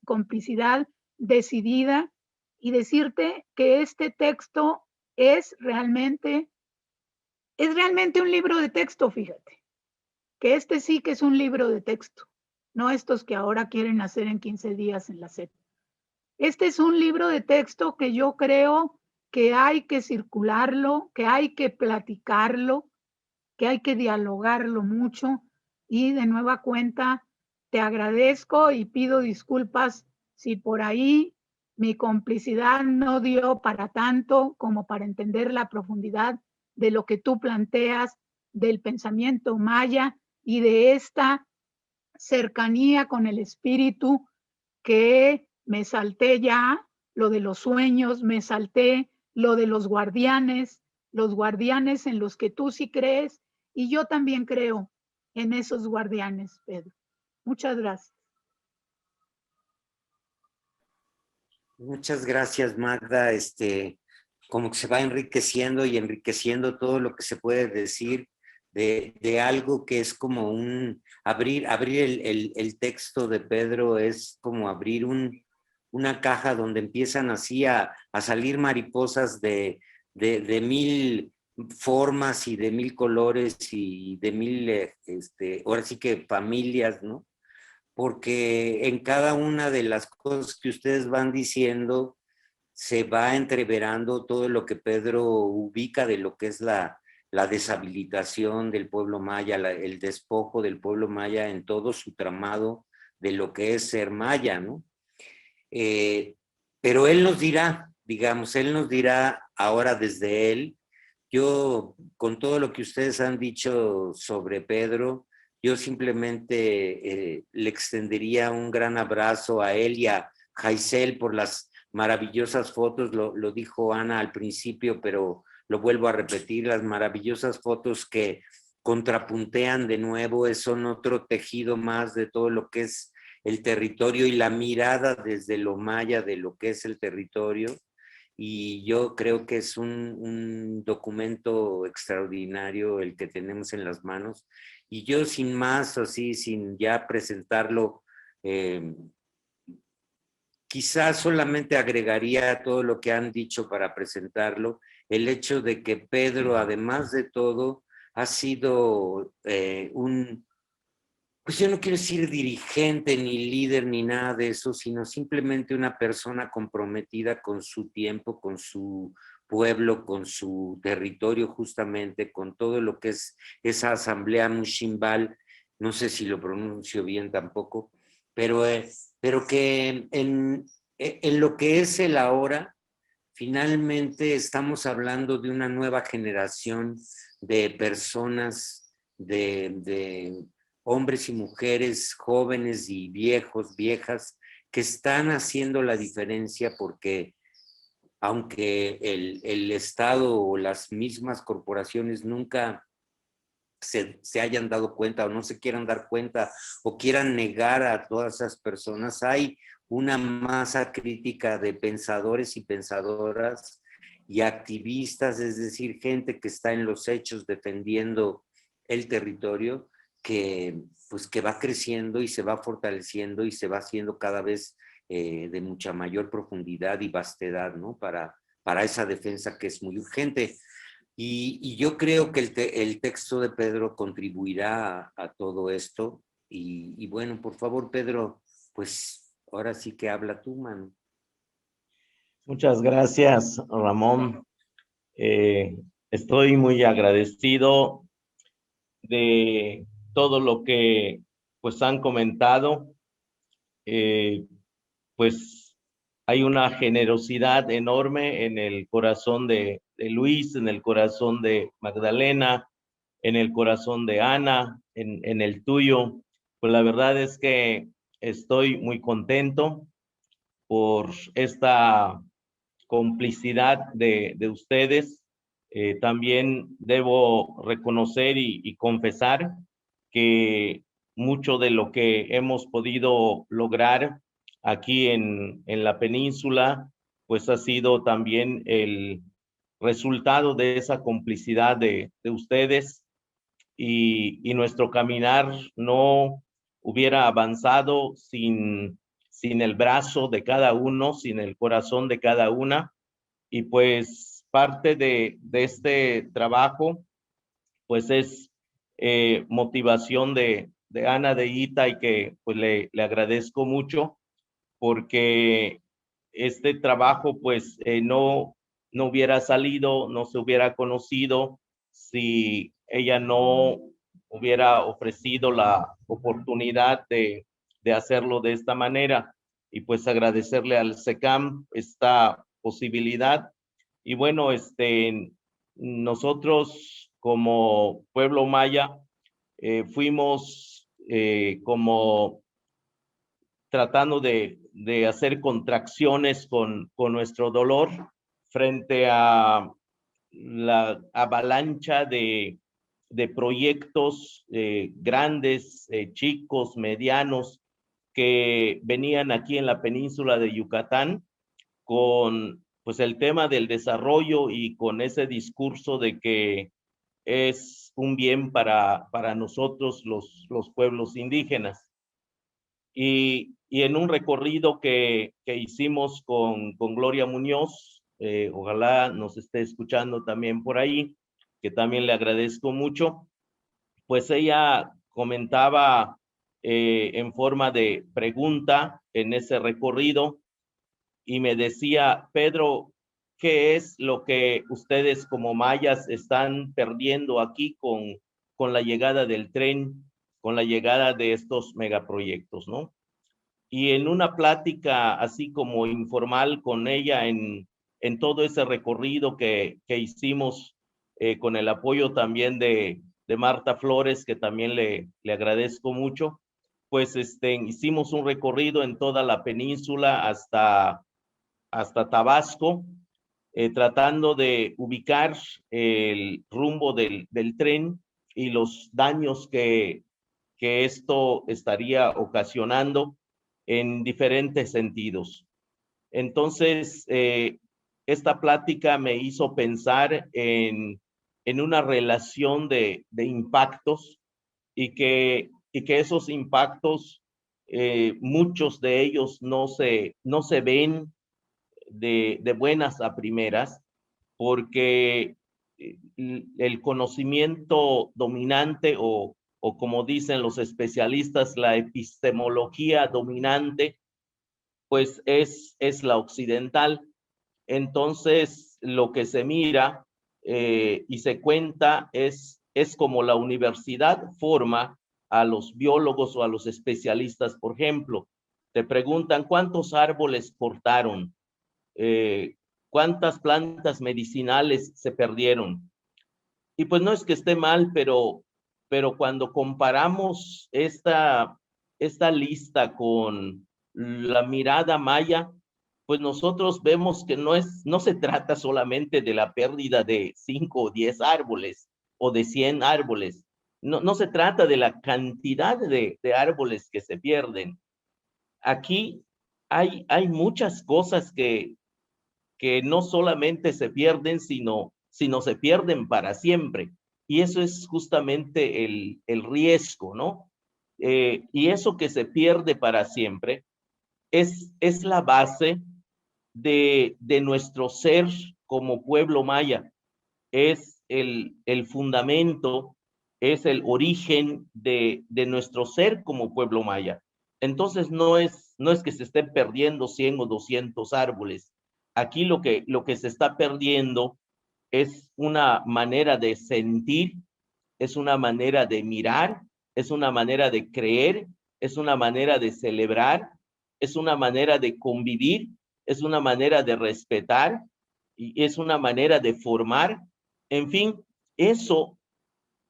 complicidad decidida, y decirte que este texto es realmente un libro de texto, fíjate, que este sí que es un libro de texto, no estos que ahora quieren hacer en 15 días en la SEP. Este es un libro de texto que yo creo que hay que circularlo, que hay que platicarlo, que hay que dialogarlo mucho, y de nueva cuenta te agradezco y pido disculpas si por ahí mi complicidad no dio para tanto como para entender la profundidad de lo que tú planteas del pensamiento maya y de esta cercanía con el espíritu que me salté ya, lo de los sueños, me salté lo de los guardianes en los que tú sí crees y yo también creo en esos guardianes, Pedro. Muchas gracias. Muchas gracias, Magda. Como que se va enriqueciendo y enriqueciendo todo lo que se puede decir de algo que es como abrir el texto de Pedro es como abrir una caja donde empiezan así a salir mariposas de mil formas y de mil colores y de mil, ahora sí que familias, ¿no? Porque en cada una de las cosas que ustedes van diciendo se va entreverando todo lo que Pedro ubica de lo que es la deshabilitación del pueblo maya, el despojo del pueblo maya en todo su tramado de lo que es ser maya, ¿no? Pero él nos dirá, digamos, él nos dirá ahora desde él. Yo, con todo lo que ustedes han dicho sobre Pedro, yo simplemente le extendería un gran abrazo a él y a Jaisel por las maravillosas fotos, lo dijo Ana al principio, pero lo vuelvo a repetir, las maravillosas fotos que contrapuntean de nuevo, son otro tejido más de todo lo que es el territorio y la mirada desde lo maya de lo que es el territorio. Y yo creo que es un documento extraordinario el que tenemos en las manos. Y yo sin más, así, sin ya presentarlo, quizás solamente agregaría a todo lo que han dicho para presentarlo, el hecho de que Pedro, además de todo, ha sido pues yo no quiero decir dirigente, ni líder, ni nada de eso, sino simplemente una persona comprometida con su tiempo, con su pueblo, con su territorio justamente, con todo lo que es esa asamblea Mushimbal, no sé si lo pronuncio bien tampoco, pero que en lo que es el ahora, finalmente estamos hablando de una nueva generación de personas, de hombres y mujeres, jóvenes y viejos, viejas, que están haciendo la diferencia porque aunque el Estado o las mismas corporaciones nunca se hayan dado cuenta o no se quieran dar cuenta o quieran negar a todas esas personas, hay una masa crítica de pensadores y pensadoras y activistas, es decir, gente que está en los hechos defendiendo el territorio, que va creciendo y se va fortaleciendo y se va haciendo cada vez de mucha mayor profundidad y vastedad, ¿no? Para esa defensa que es muy urgente. Y yo creo que el texto de Pedro contribuirá a todo esto. Y bueno, por favor, Pedro, pues ahora sí que habla tú, mano. Muchas gracias, Ramón. Estoy muy agradecido de todo lo que pues han comentado. Pues hay una generosidad enorme en el corazón de Luis, en el corazón de Magdalena, en el corazón de Ana, en el tuyo. Pues la verdad es que estoy muy contento por esta complicidad de ustedes. También debo reconocer y confesar que mucho de lo que hemos podido lograr aquí en la península, pues ha sido también el resultado de esa complicidad de ustedes y nuestro caminar no hubiera avanzado sin el brazo de cada uno, sin el corazón de cada una. Y pues parte de este trabajo, pues es motivación de Ana de Ita y que pues le agradezco mucho porque este trabajo pues no hubiera salido, no se hubiera conocido si ella no hubiera ofrecido la oportunidad de hacerlo de esta manera, y pues agradecerle al SECAM esta posibilidad. Y bueno, nosotros como pueblo maya fuimos como tratando de hacer contracciones con nuestro dolor frente a la avalancha de proyectos grandes, chicos, medianos, que venían aquí en la península de Yucatán con pues el tema del desarrollo y con ese discurso de que es un bien para nosotros los pueblos indígenas. Y en un recorrido que hicimos con Gloria Muñoz, ojalá nos esté escuchando también por ahí, que también le agradezco mucho, pues ella comentaba en forma de pregunta en ese recorrido y me decía, Pedro, ¿qué es lo que ustedes como mayas están perdiendo aquí con la llegada del tren, con la llegada de estos megaproyectos, ¿no? Y en una plática así como informal con ella en todo ese recorrido que hicimos con el apoyo también de Marta Flores, que también le agradezco mucho, pues hicimos un recorrido en toda la península hasta Tabasco, tratando de ubicar el rumbo del tren y los daños que esto estaría ocasionando en diferentes sentidos. Entonces, esta plática me hizo pensar en una relación de impactos y que esos impactos, muchos de ellos no se ven de buenas a primeras, porque el conocimiento dominante o como dicen los especialistas, la epistemología dominante, pues es la occidental. Entonces, lo que se mira y se cuenta es como la universidad forma a los biólogos o a los especialistas. Por ejemplo, te preguntan cuántos árboles cortaron, cuántas plantas medicinales se perdieron. Y pues no es que esté mal, pero cuando comparamos esta lista con la mirada maya, pues nosotros vemos que no se trata solamente de la pérdida de 5 o 10 árboles o de 100 árboles. No se trata de la cantidad de árboles que se pierden. Aquí hay muchas cosas que no solamente se pierden, sino se pierden para siempre. Y eso es justamente el riesgo, ¿no? Y eso que se pierde para siempre es la base de nuestro ser como pueblo maya. Es el fundamento, es el origen de nuestro ser como pueblo maya. Entonces no es que se estén perdiendo 100 o 200 árboles. Aquí lo que se está perdiendo es una manera de sentir, es una manera de mirar, es una manera de creer, es una manera de celebrar, es una manera de convivir, es una manera de respetar y es una manera de formar. En fin, eso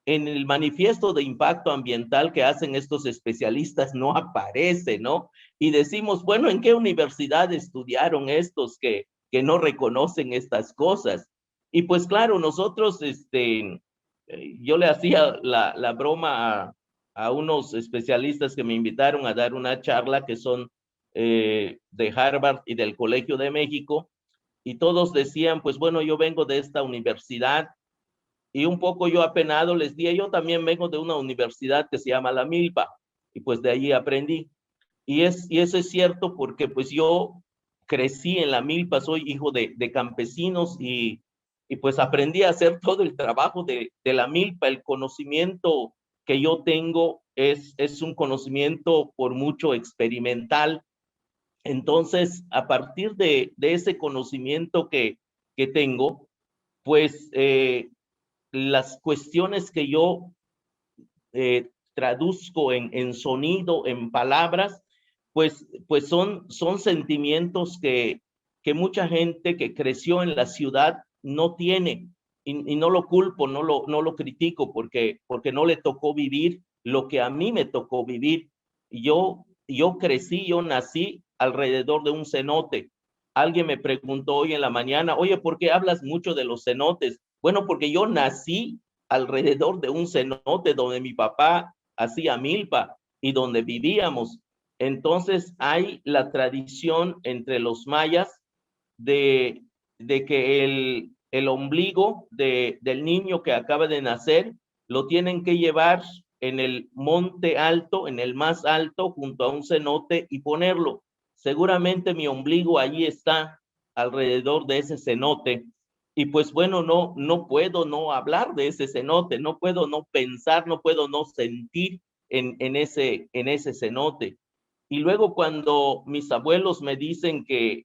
en el manifiesto de impacto ambiental que hacen estos especialistas no aparece, ¿no? Y decimos, bueno, ¿en qué universidad estudiaron estos que no reconocen estas cosas? Y pues claro, nosotros, yo le hacía la broma a unos especialistas que me invitaron a dar una charla que son de Harvard y del Colegio de México, y todos decían, pues bueno, yo vengo de esta universidad, y un poco yo apenado les dije, yo también vengo de una universidad que se llama La Milpa, y pues de allí aprendí. Y eso es cierto porque pues yo crecí en La Milpa, soy hijo de campesinos y pues aprendí a hacer todo el trabajo de La Milpa. El conocimiento que yo tengo es un conocimiento por mucho experimental. Entonces, a partir de ese conocimiento que tengo, pues las cuestiones que yo traduzco en sonido, en palabras, pues son sentimientos que mucha gente que creció en la ciudad no tiene, y no lo culpo, no lo critico, porque no le tocó vivir lo que a mí me tocó vivir. Yo crecí, yo nací alrededor de un cenote. Alguien me preguntó hoy en la mañana, oye, ¿por qué hablas mucho de los cenotes? Bueno, porque yo nací alrededor de un cenote donde mi papá hacía milpa y donde vivíamos. Entonces hay la tradición entre los mayas de que el ombligo del niño que acaba de nacer lo tienen que llevar en el monte alto, en el más alto, junto a un cenote y ponerlo. Seguramente mi ombligo allí está alrededor de ese cenote. Y pues bueno, no puedo no hablar de ese cenote, no puedo no pensar, no puedo no sentir en ese cenote. Y luego cuando mis abuelos me dicen que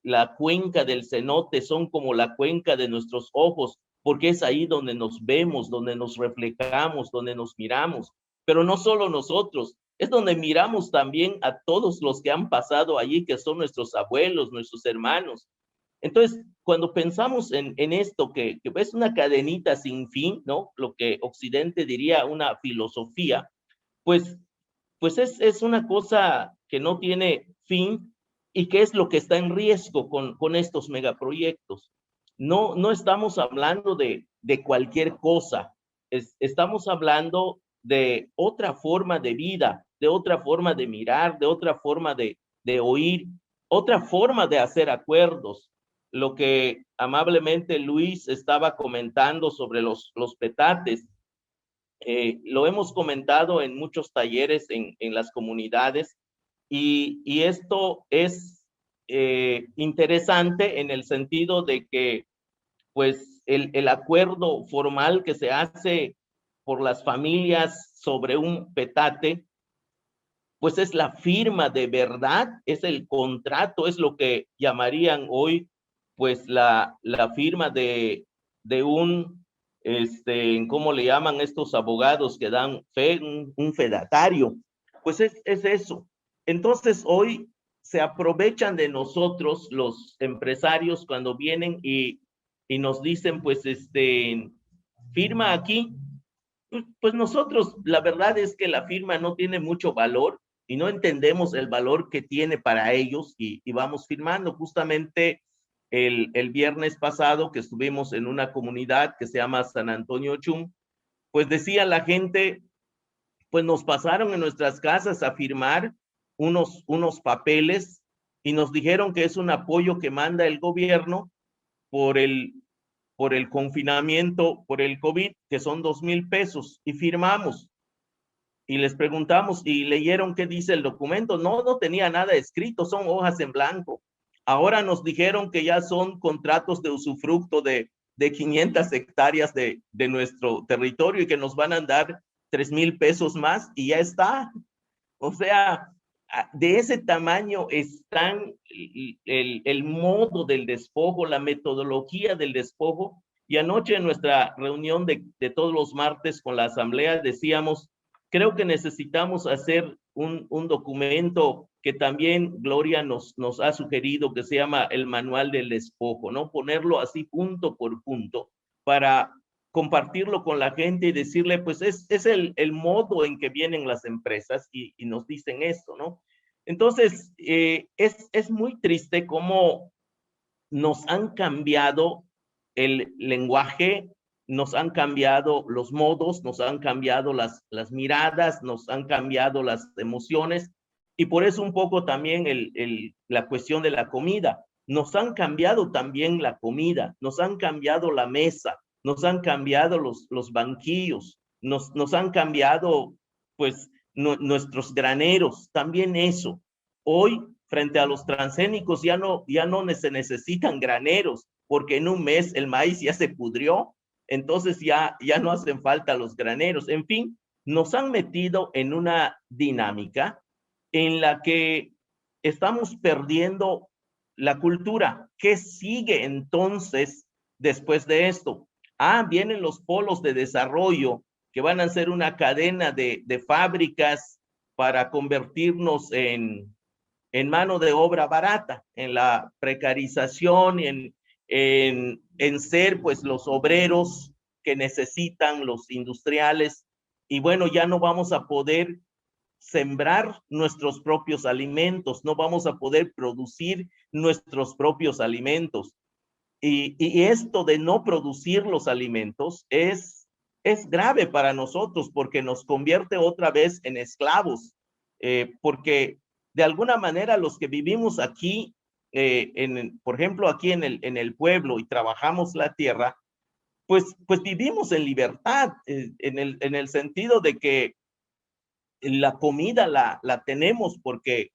la cuenca del cenote son como la cuenca de nuestros ojos, porque es ahí donde nos vemos, donde nos reflejamos, donde nos miramos. Pero no solo nosotros, es donde miramos también a todos los que han pasado allí, que son nuestros abuelos, nuestros hermanos. Entonces, cuando pensamos en esto, que es una cadenita sin fin, ¿no? Lo que Occidente diría una filosofía, pues es una cosa que no tiene fin y que es lo que está en riesgo con estos megaproyectos. No estamos hablando de cualquier cosa, estamos hablando de otra forma de vida, de otra forma de mirar, de otra forma de oír, otra forma de hacer acuerdos. Lo que amablemente Luis estaba comentando sobre los petates, lo hemos comentado en muchos talleres en las comunidades y esto es interesante en el sentido de que pues el acuerdo formal que se hace por las familias sobre un petate, pues es la firma de verdad, es el contrato, es lo que llamarían hoy pues la firma de un ¿cómo le llaman estos abogados que dan fe? Un fedatario. Pues es eso. Entonces hoy se aprovechan de nosotros los empresarios cuando vienen y nos dicen, pues, firma aquí. Pues nosotros, la verdad es que la firma no tiene mucho valor y no entendemos el valor que tiene para ellos y vamos firmando. Justamente el viernes pasado que estuvimos en una comunidad que se llama San Antonio Chum, pues decía la gente, pues nos pasaron en nuestras casas a firmar unos papeles y nos dijeron que es un apoyo que manda el gobierno por el confinamiento, por el COVID, que son 2,000 pesos, y firmamos. Y les preguntamos, ¿y leyeron qué dice el documento? No tenía nada escrito, son hojas en blanco. Ahora nos dijeron que ya son contratos de usufructo de 500 hectáreas de nuestro territorio y que nos van a dar 3,000 pesos más y ya está. O sea, de ese tamaño están el modo del despojo, la metodología del despojo. Y anoche en nuestra reunión de todos los martes con la asamblea decíamos, creo que necesitamos hacer un documento que también Gloria nos ha sugerido, que se llama el manual del despojo, ¿no? Ponerlo así punto por punto para compartirlo con la gente y decirle, pues es el modo en que vienen las empresas y nos dicen esto, ¿no? Entonces, es muy triste cómo nos han cambiado el lenguaje, nos han cambiado los modos, nos han cambiado las miradas, nos han cambiado las emociones y por eso un poco también la cuestión de la comida. Nos han cambiado también la comida, nos han cambiado la mesa, nos han cambiado los banquillos, nos han cambiado pues nuestros graneros, también eso. Hoy, frente a los transgénicos, ya no se necesitan graneros, porque en un mes el maíz ya se pudrió, entonces ya no hacen falta los graneros. En fin, nos han metido en una dinámica en la que estamos perdiendo la cultura. ¿Qué sigue entonces después de esto? Vienen los polos de desarrollo que van a ser una cadena de fábricas para convertirnos en mano de obra barata, en la precarización, en ser pues los obreros que necesitan los industriales. Y bueno, ya no vamos a poder sembrar nuestros propios alimentos, no vamos a poder producir nuestros propios alimentos. Y esto de no producir los alimentos es grave para nosotros porque nos convierte otra vez en esclavos, porque de alguna manera los que vivimos aquí, por ejemplo, aquí en el pueblo y trabajamos la tierra, pues vivimos en libertad, en el sentido de que la comida la tenemos porque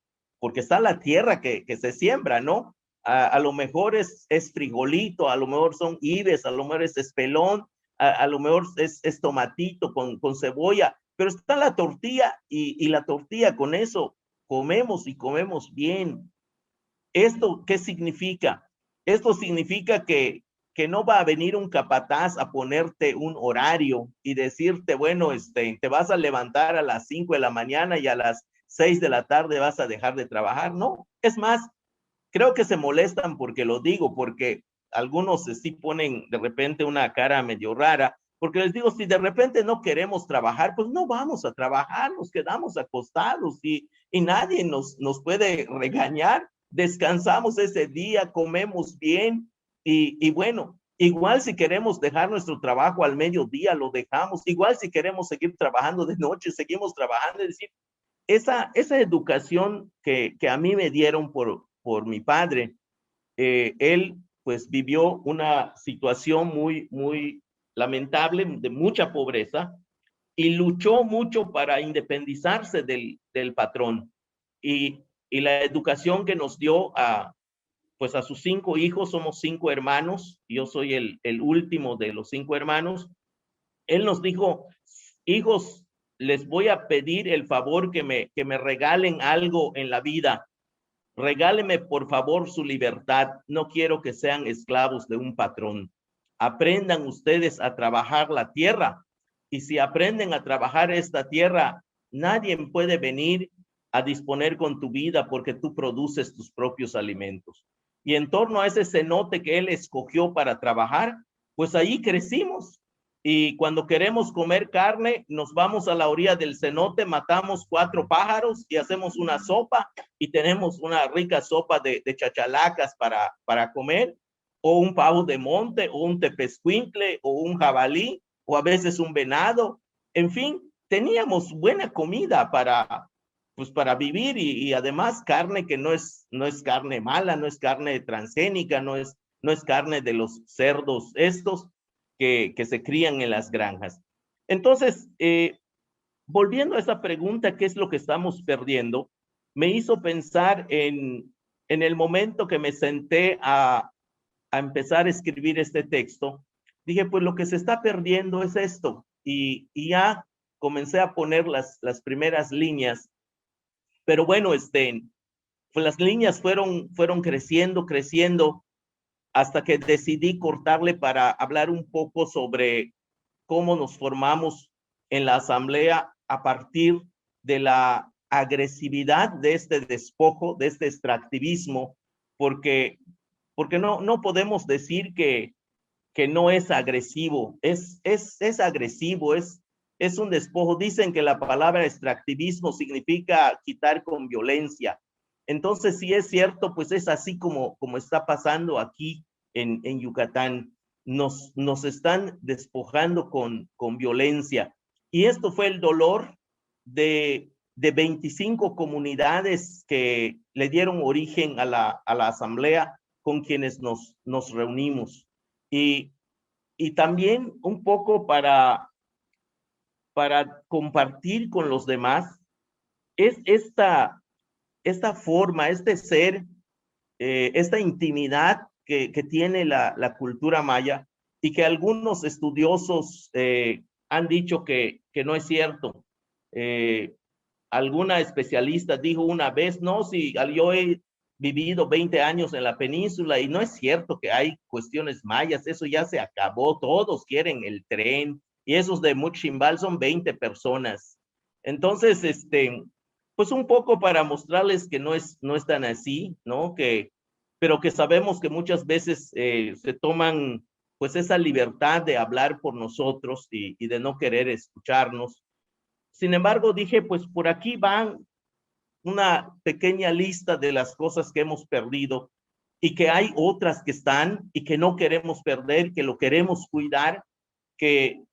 está la tierra que se siembra, ¿no? A lo mejor es frijolito, a lo mejor son ibes, a lo mejor es espelón, a lo mejor es tomatito con cebolla, pero está la tortilla y la tortilla con eso comemos y comemos bien. ¿Esto qué significa? Esto significa que no va a venir un capataz a ponerte un horario y decirte, bueno, te vas a levantar a las 5 de la mañana y a las 6 de la tarde vas a dejar de trabajar. No, es más, creo que se molestan porque lo digo, porque algunos sí ponen de repente una cara medio rara, porque les digo, si de repente no queremos trabajar, pues no vamos a trabajar, nos quedamos acostados y nadie nos puede regañar, descansamos ese día, comemos bien y bueno, igual si queremos dejar nuestro trabajo al mediodía, lo dejamos, igual si queremos seguir trabajando de noche, seguimos trabajando, es decir, esa educación que a mí me dieron por mi padre, él pues vivió una situación muy lamentable, de mucha pobreza, y luchó mucho para independizarse del patrón. Y la educación que nos dio pues a sus 5 hijos, somos 5 hermanos, yo soy el último de los 5 hermanos, él nos dijo, hijos, les voy a pedir el favor que me regalen algo en la vida. Regáleme por favor su libertad. No quiero que sean esclavos de un patrón. Aprendan ustedes a trabajar la tierra. Y si aprenden a trabajar esta tierra, nadie puede venir a disponer con tu vida porque tú produces tus propios alimentos. Y en torno a ese cenote que él escogió para trabajar, pues ahí crecimos. Y cuando queremos comer carne, nos vamos a la orilla del cenote, matamos 4 pájaros y hacemos una sopa y tenemos una rica sopa de chachalacas para comer, o un pavo de monte, o un tepezcuintle, o un jabalí, o a veces un venado. En fin, teníamos buena comida para vivir y además carne que no es carne mala, no es carne transgénica, no es carne de los cerdos estos que se crían en las granjas. Entonces, volviendo a esa pregunta, ¿qué es lo que estamos perdiendo? Me hizo pensar en el momento que me senté a empezar a escribir este texto. Dije, pues lo que se está perdiendo es esto. Y ya comencé a poner las primeras líneas. Pero bueno, pues las líneas fueron creciendo, hasta que decidí cortarle para hablar un poco sobre cómo nos formamos en la asamblea a partir de la agresividad de este despojo, de este extractivismo, porque no podemos decir que no es agresivo, es agresivo, es un despojo. Dicen que la palabra extractivismo significa quitar con violencia. Entonces, si es cierto, pues es así como está pasando aquí en Yucatán. Nos están despojando con violencia. Y esto fue el dolor de 25 comunidades que le dieron origen a la asamblea con quienes nos reunimos. Y también un poco para compartir con los demás es esta forma, este ser, esta intimidad que tiene la cultura maya y que algunos estudiosos han dicho que no es cierto. Alguna especialista dijo una vez, no, si yo he vivido 20 años en la península y no es cierto que hay cuestiones mayas, eso ya se acabó, todos quieren el tren, y esos de Muchimbal son 20 personas. Entonces, pues un poco para mostrarles que no es tan así, ¿no? Pero que sabemos que muchas veces se toman pues esa libertad de hablar por nosotros y de no querer escucharnos. Sin embargo, dije, pues por aquí van una pequeña lista de las cosas que hemos perdido y que hay otras que están y que no queremos perder, que lo queremos cuidar, que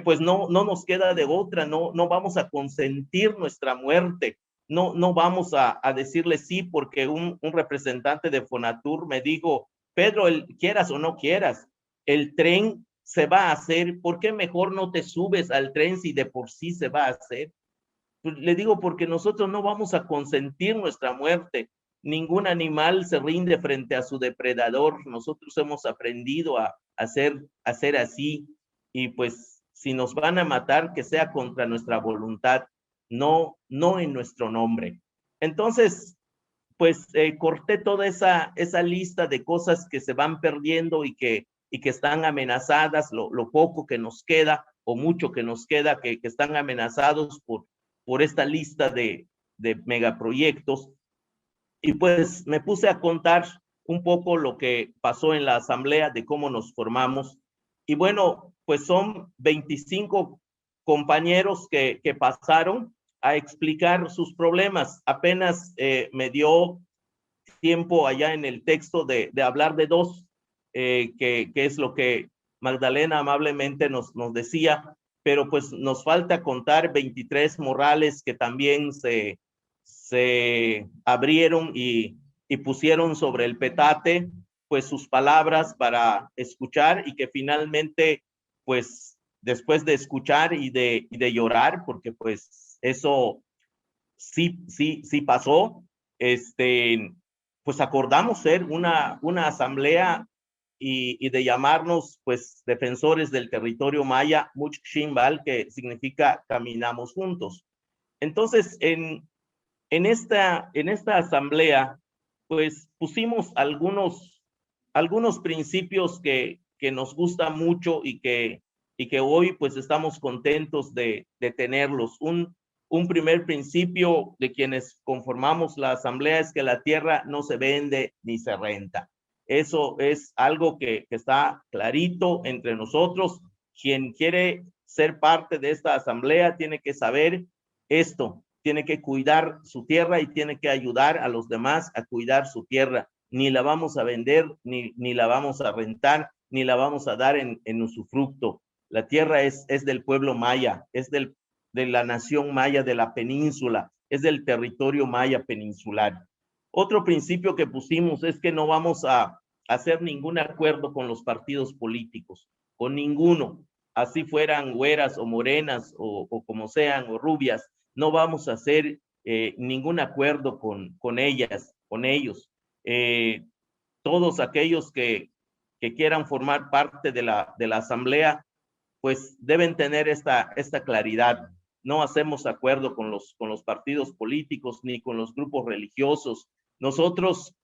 pues no nos queda de otra, no vamos a consentir nuestra muerte, no vamos a decirle sí, porque un representante de Fonatur me dijo, Pedro, quieras o no quieras, el tren se va a hacer, ¿por qué mejor no te subes al tren si de por sí se va a hacer? Pues le digo, porque nosotros no vamos a consentir nuestra muerte. Ningún animal se rinde frente a su depredador. Nosotros hemos aprendido a hacer así. Y pues si nos van a matar, que sea contra nuestra voluntad, no en nuestro nombre. Entonces, pues corté toda esa lista de cosas que se van perdiendo y que están amenazadas, lo poco que nos queda o mucho que nos queda, que están amenazados por esta lista de megaproyectos. Y pues me puse a contar un poco lo que pasó en la asamblea, de cómo nos formamos. Y bueno, pues son 25 compañeros que pasaron a explicar sus problemas. Apenas me dio tiempo allá en el texto de hablar de dos, que es lo que Magdalena amablemente nos decía, pero pues nos falta contar 23 morrales que también se abrieron y pusieron sobre el petate pues sus palabras para escuchar, y que finalmente pues después de escuchar y de llorar, porque pues eso sí pasó, pues acordamos ser una asamblea y de llamarnos pues defensores del territorio maya, Muchimbal, que significa caminamos juntos. Entonces, en esta asamblea, pues pusimos algunos principios que nos gustan mucho y que hoy pues estamos contentos de tenerlos. Un primer principio de quienes conformamos la asamblea es que la tierra no se vende ni se renta. Eso es algo que está clarito entre nosotros. Quien quiere ser parte de esta asamblea tiene que saber esto, tiene que cuidar su tierra y tiene que ayudar a los demás a cuidar su tierra. Ni la vamos a vender, ni la vamos a rentar, ni la vamos a dar en usufructo. La tierra es del pueblo maya, es de la nación maya de la península, es del territorio maya peninsular. Otro principio que pusimos es que no vamos a hacer ningún acuerdo con los partidos políticos, con ninguno, así fueran güeras o morenas o como sean, o rubias. No vamos a hacer ningún acuerdo con ellas, con ellos. Todos aquellos que quieran formar parte de la asamblea, pues deben tener esta claridad. No hacemos acuerdo con los partidos políticos ni con los grupos religiosos. Nosotros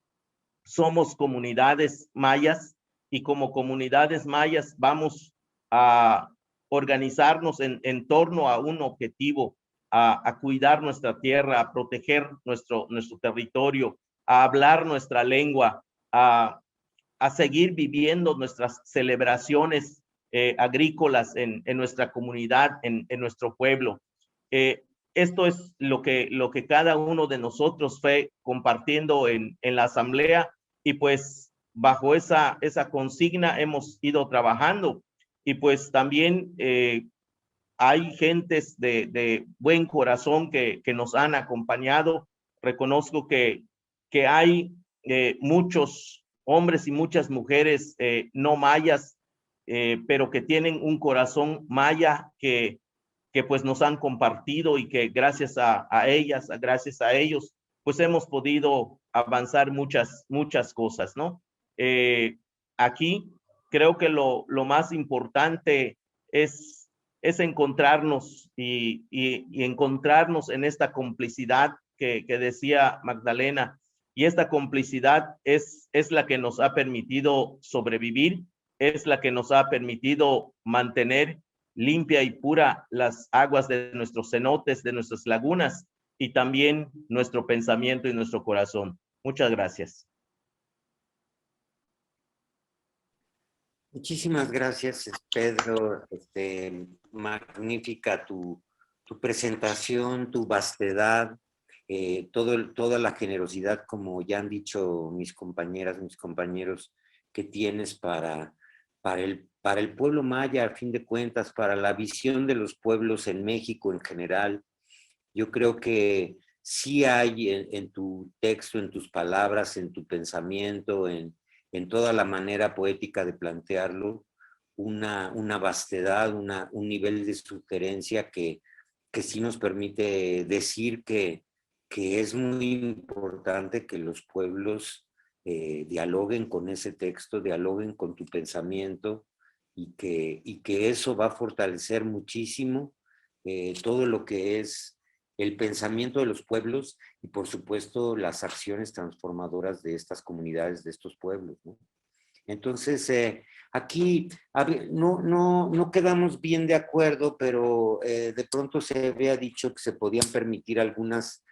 somos comunidades mayas y como comunidades mayas vamos a organizarnos en torno a un objetivo, a cuidar nuestra tierra, a proteger nuestro territorio, a hablar nuestra lengua, a seguir viviendo nuestras celebraciones agrícolas en nuestra comunidad, en nuestro pueblo. Esto es lo que cada uno de nosotros fue compartiendo en la asamblea, y pues bajo esa consigna hemos ido trabajando. Y pues también hay gentes de buen corazón que nos han acompañado. Reconozco que hay muchos hombres y muchas mujeres no mayas, pero que tienen un corazón maya que pues nos han compartido, y que gracias a ellas, gracias a ellos, pues hemos podido avanzar muchas cosas, ¿no? Aquí creo que lo más importante es encontrarnos y encontrarnos en esta complicidad que decía Magdalena, y esta complicidad es la que nos ha permitido sobrevivir, es la que nos ha permitido mantener limpia y pura las aguas de nuestros cenotes, de nuestras lagunas, y también nuestro pensamiento y nuestro corazón. Muchas gracias. Muchísimas gracias, Pedro. Magnífica tu presentación, tu vastedad, toda la generosidad, como ya han dicho mis compañeras, mis compañeros, que tienes para el pueblo maya, a fin de cuentas, para la visión de los pueblos en México en general. Yo creo que sí hay en tu texto, en tus palabras, en tu pensamiento, en toda la manera poética de plantearlo, una vastedad, un nivel de sugerencia que sí nos permite decir que es muy importante que los pueblos dialoguen con ese texto, dialoguen con tu pensamiento, y que eso va a fortalecer muchísimo todo lo que es el pensamiento de los pueblos y, por supuesto, las acciones transformadoras de estas comunidades, de estos pueblos, ¿no? Entonces, aquí no quedamos bien de acuerdo, pero de pronto se había dicho que se podían permitir algunas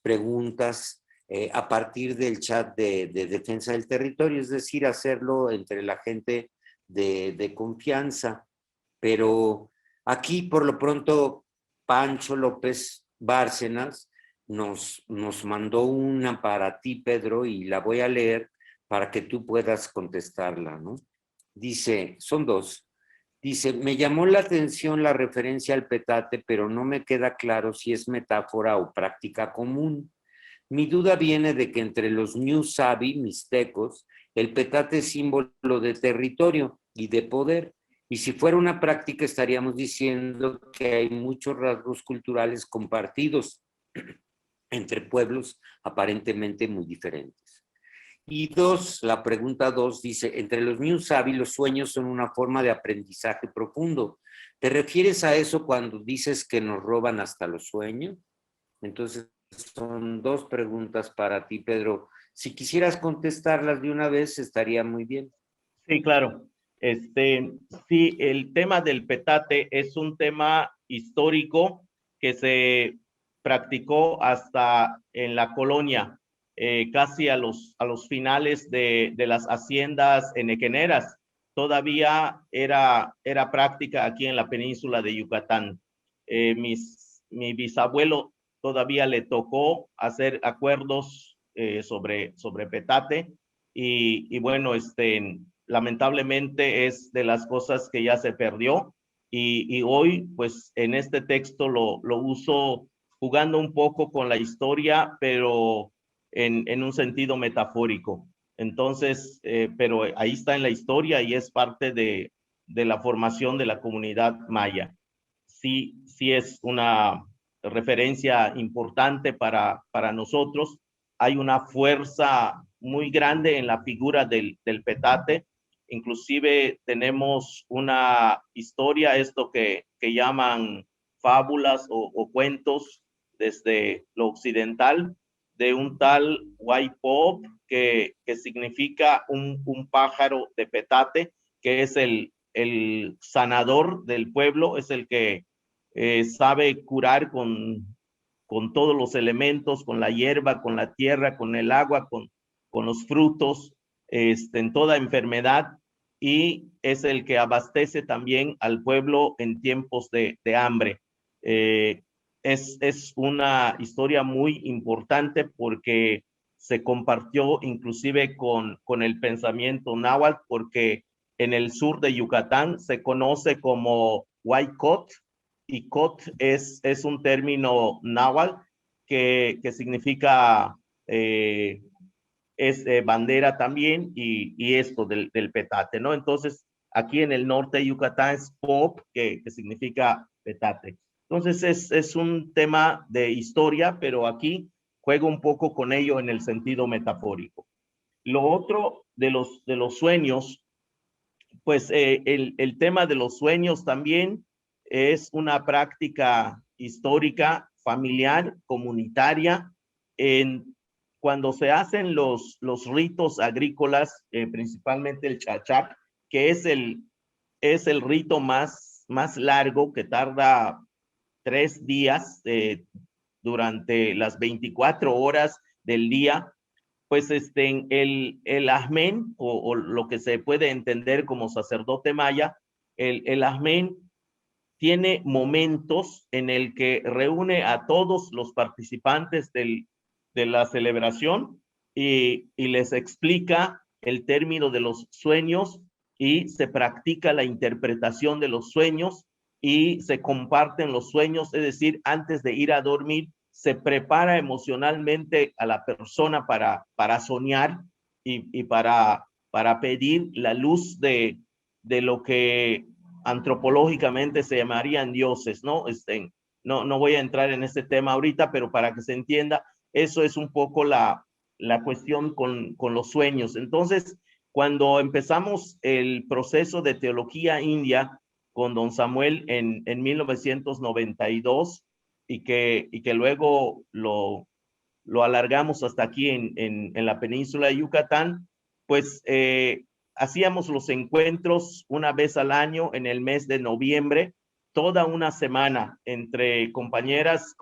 preguntas a partir del chat de defensa del territorio, es decir, hacerlo entre la gente de confianza. Pero aquí, por lo pronto, Pancho López Bárcenas nos mandó una para ti, Pedro, y la voy a leer para que tú puedas contestarla, ¿no? Dice, son dos. Dice, me llamó la atención la referencia al petate, pero no me queda claro si es metáfora o práctica común. Mi duda viene de que entre los Ñu Sabi mixtecos, el petate es símbolo de territorio y de poder. Y si fuera una práctica, estaríamos diciendo que hay muchos rasgos culturales compartidos entre pueblos aparentemente muy diferentes. Y dos, la pregunta 2 dice, entre los Ñu Sabi los sueños son una forma de aprendizaje profundo. ¿Te refieres a eso cuando dices que nos roban hasta los sueños? Entonces, son dos preguntas para ti, Pedro. Si quisieras contestarlas de una vez, estaría muy bien. Sí, claro. Sí, el tema del petate es un tema histórico que se practicó hasta en la colonia, casi a los finales de las haciendas enequeneras. Todavía era práctica aquí en la península de Yucatán. Mi bisabuelo todavía le tocó hacer acuerdos sobre petate, y bueno, lamentablemente es de las cosas que ya se perdió, y hoy pues en este texto lo uso jugando un poco con la historia, pero en un sentido metafórico. Entonces, pero ahí está en la historia y es parte de la formación de la comunidad maya. Sí es una referencia importante para nosotros. Hay una fuerza muy grande en la figura del petate. Inclusive tenemos una historia, esto que llaman fábulas o cuentos desde lo occidental, de un tal Waipop que significa un pájaro de petate, que es el sanador del pueblo, es el que sabe curar con todos los elementos, con la hierba, con la tierra, con el agua, con los frutos, en toda enfermedad, y es el que abastece también al pueblo en tiempos de hambre. Es una historia muy importante porque se compartió inclusive con el pensamiento náhuatl, porque en el sur de Yucatán se conoce como Huaycot, y cot es un término náhuatl que significa bandera también, y esto del petate, ¿no? Entonces, aquí en el norte de Yucatán es pop, que significa petate. Entonces, es un tema de historia, pero aquí juego un poco con ello en el sentido metafórico. Lo otro de los sueños, pues el tema de los sueños también es una práctica histórica, familiar, comunitaria. Cuando se hacen los ritos agrícolas, principalmente el chachac, que es el rito más más largo, que tarda 3 días durante las 24 horas del día, pues el Ajmen, o lo que se puede entender como sacerdote maya, el Ajmen tiene momentos en el que reúne a todos los participantes de la celebración y les explica el término de los sueños y se practica la interpretación de los sueños y se comparten los sueños, es decir, antes de ir a dormir, se prepara emocionalmente a la persona para soñar y para pedir la luz de lo que antropológicamente se llamarían dioses, ¿no? No voy a entrar en este tema ahorita, pero para que se entienda, eso es un poco la cuestión con los sueños. Entonces, cuando empezamos el proceso de teología india con don Samuel en 1992 y que luego lo alargamos hasta aquí en la península de Yucatán, pues hacíamos los encuentros una vez al año en el mes de noviembre, toda una semana entre compañeros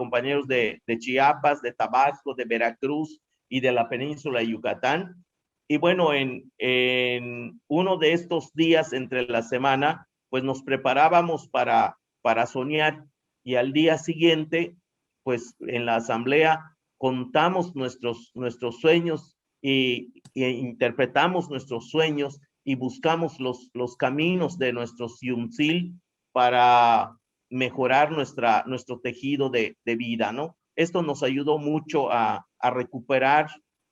de Chiapas, de Tabasco, de Veracruz y de la península de Yucatán. Y bueno, en uno de estos días entre la semana, pues nos preparábamos para soñar y al día siguiente, pues en la asamblea contamos nuestros sueños y interpretamos nuestros sueños y buscamos los caminos de nuestros yuntzil para mejorar nuestro tejido de vida, ¿no? Esto nos ayudó mucho a recuperar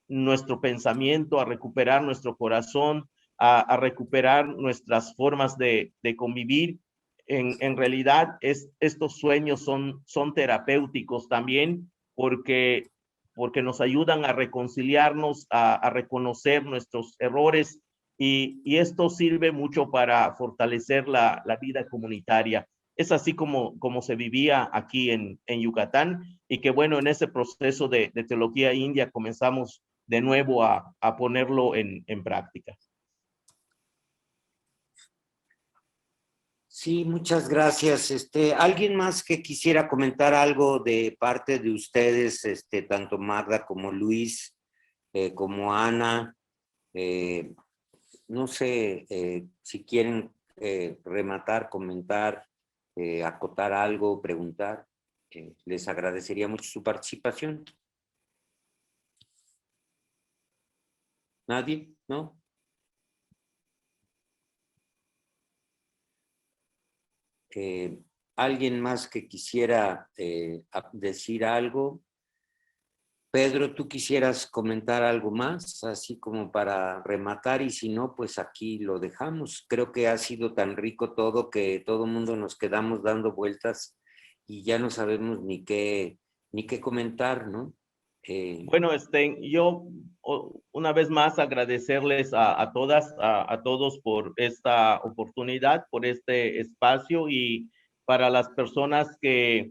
nuestro pensamiento, a recuperar nuestro corazón, a recuperar nuestras formas de convivir. En realidad, estos sueños son terapéuticos también porque nos ayudan a reconciliarnos, a reconocer nuestros errores y esto sirve mucho para fortalecer la vida comunitaria. Es así como se vivía aquí en Yucatán y que bueno, en ese proceso de teología india comenzamos de nuevo a ponerlo en práctica. Sí, muchas gracias. ¿Alguien más que quisiera comentar algo de parte de ustedes, tanto Magda como Luis, como Ana? No sé si quieren rematar, comentar, acotar algo, preguntar. Les agradecería mucho su participación. ¿Nadie? ¿No? ¿Alguien más que quisiera decir algo? Pedro, ¿tú quisieras comentar algo más, así como para rematar? Y si no, pues aquí lo dejamos. Creo que ha sido tan rico todo que todo el mundo nos quedamos dando vueltas y ya no sabemos ni qué comentar, ¿no? Bueno, yo una vez más agradecerles a todas, a todos por esta oportunidad, por este espacio y para las personas que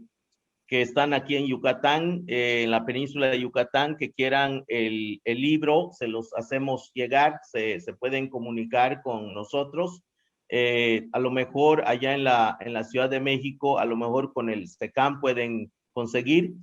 están aquí en Yucatán, en la península de Yucatán, que quieran el libro, se los hacemos llegar, se pueden comunicar con nosotros. A lo mejor allá en la Ciudad de México, a lo mejor con el SECAM pueden conseguir.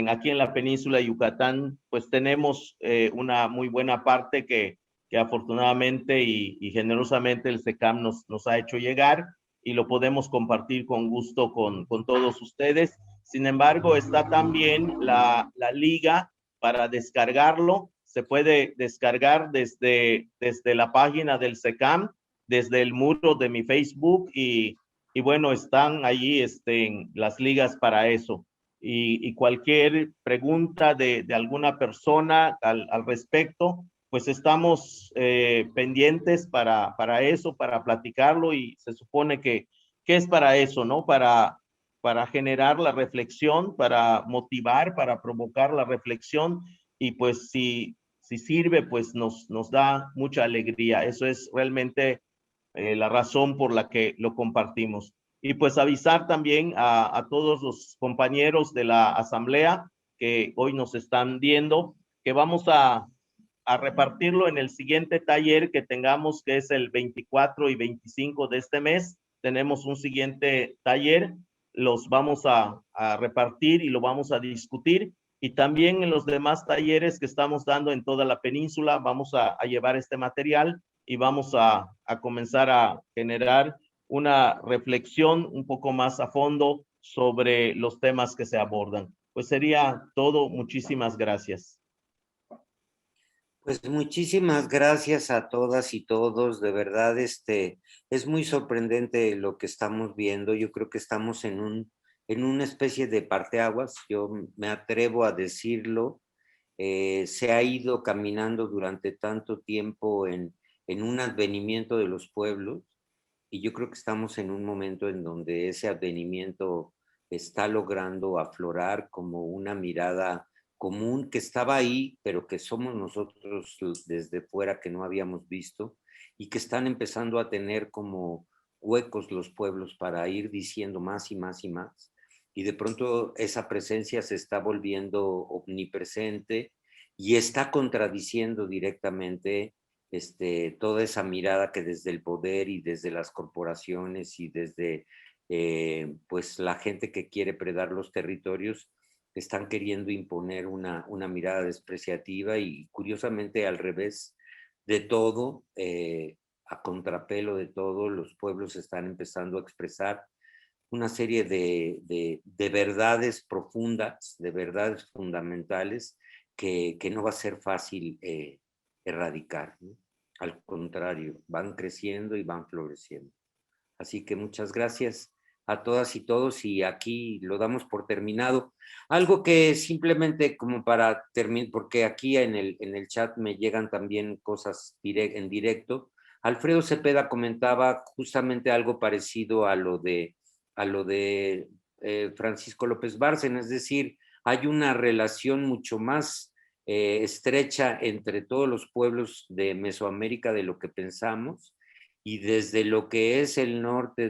Aquí en la península de Yucatán, pues tenemos una muy buena parte que afortunadamente y generosamente el SECAM nos ha hecho llegar y lo podemos compartir con gusto con todos ustedes. Sin embargo, está también la liga para descargarlo. Se puede descargar desde la página del SECAM, desde el muro de mi Facebook y bueno, están allí las ligas para eso. Y cualquier pregunta de alguna persona al respecto, pues estamos pendientes para eso, para platicarlo y se supone que es para eso, ¿no? Para generar la reflexión, para motivar, para provocar la reflexión y pues si sirve, pues nos da mucha alegría. Eso es realmente la razón por la que lo compartimos. Y pues avisar también a todos los compañeros de la asamblea que hoy nos están viendo que vamos a repartirlo en el siguiente taller que tengamos, que es el 24 y 25 de este mes. tenemos un siguiente taller, los vamos a repartir y lo vamos a discutir. Y también en los demás talleres que estamos dando en toda la península, vamos a llevar este material y vamos a comenzar a generar una reflexión un poco más a fondo sobre los temas que se abordan. Pues sería todo. Muchísimas gracias. Pues muchísimas gracias a todas y todos. De verdad, es muy sorprendente lo que estamos viendo. Yo creo que estamos en una especie de parteaguas. Yo me atrevo a decirlo. Se ha ido caminando durante tanto tiempo en un advenimiento de los pueblos, y yo creo que estamos en un momento en donde ese advenimiento está logrando aflorar como una mirada común que estaba ahí, pero que somos nosotros desde fuera que no habíamos visto, y que están empezando a tener como huecos los pueblos para ir diciendo más y más y más. Y de pronto esa presencia se está volviendo omnipresente y está contradiciendo directamente toda esa mirada que desde el poder y desde las corporaciones y desde pues la gente que quiere predar los territorios están queriendo imponer una mirada despreciativa, y curiosamente al revés de todo, a contrapelo de todo, los pueblos están empezando a expresar una serie de verdades profundas, de verdades fundamentales que no va a ser fácil erradicar, ¿no? Al contrario, van creciendo y van floreciendo. Así que muchas gracias a todas y todos, y aquí lo damos por terminado. Algo que simplemente como para terminar, porque aquí en el chat me llegan también cosas en directo. Alfredo Cepeda comentaba justamente algo parecido a lo de Francisco López Bárcena, es decir, hay una relación mucho más estrecha entre todos los pueblos de Mesoamérica de lo que pensamos, y desde lo que es el norte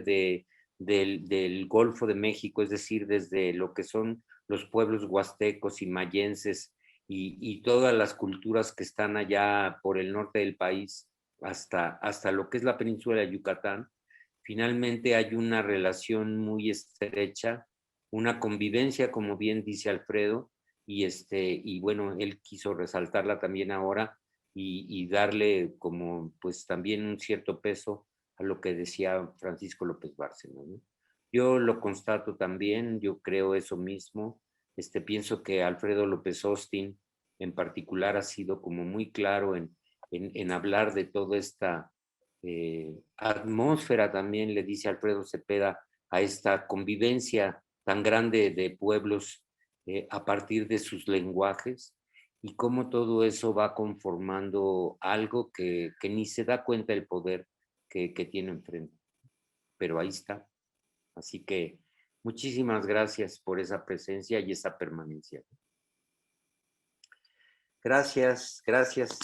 del Golfo de México, es decir, desde lo que son los pueblos huastecos y mayenses y todas las culturas que están allá por el norte del país hasta lo que es la península de Yucatán. Finalmente hay una relación muy estrecha, una convivencia, como bien dice Alfredo, y bueno, él quiso resaltarla también ahora y darle como pues también un cierto peso a lo que decía Francisco López Bárcena, ¿no? Yo lo constato también, yo creo eso mismo. Pienso que Alfredo López Austin en particular ha sido como muy claro en hablar de toda esta atmósfera, también le dice Alfredo Cepeda, a esta convivencia tan grande de pueblos a partir de sus lenguajes, y cómo todo eso va conformando algo que ni se da cuenta el poder que tiene enfrente. Pero ahí está. Así que muchísimas gracias por esa presencia y esa permanencia. Gracias, gracias.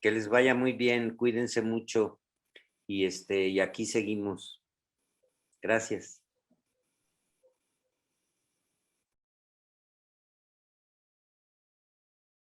Que les vaya muy bien, cuídense mucho y aquí seguimos. Gracias.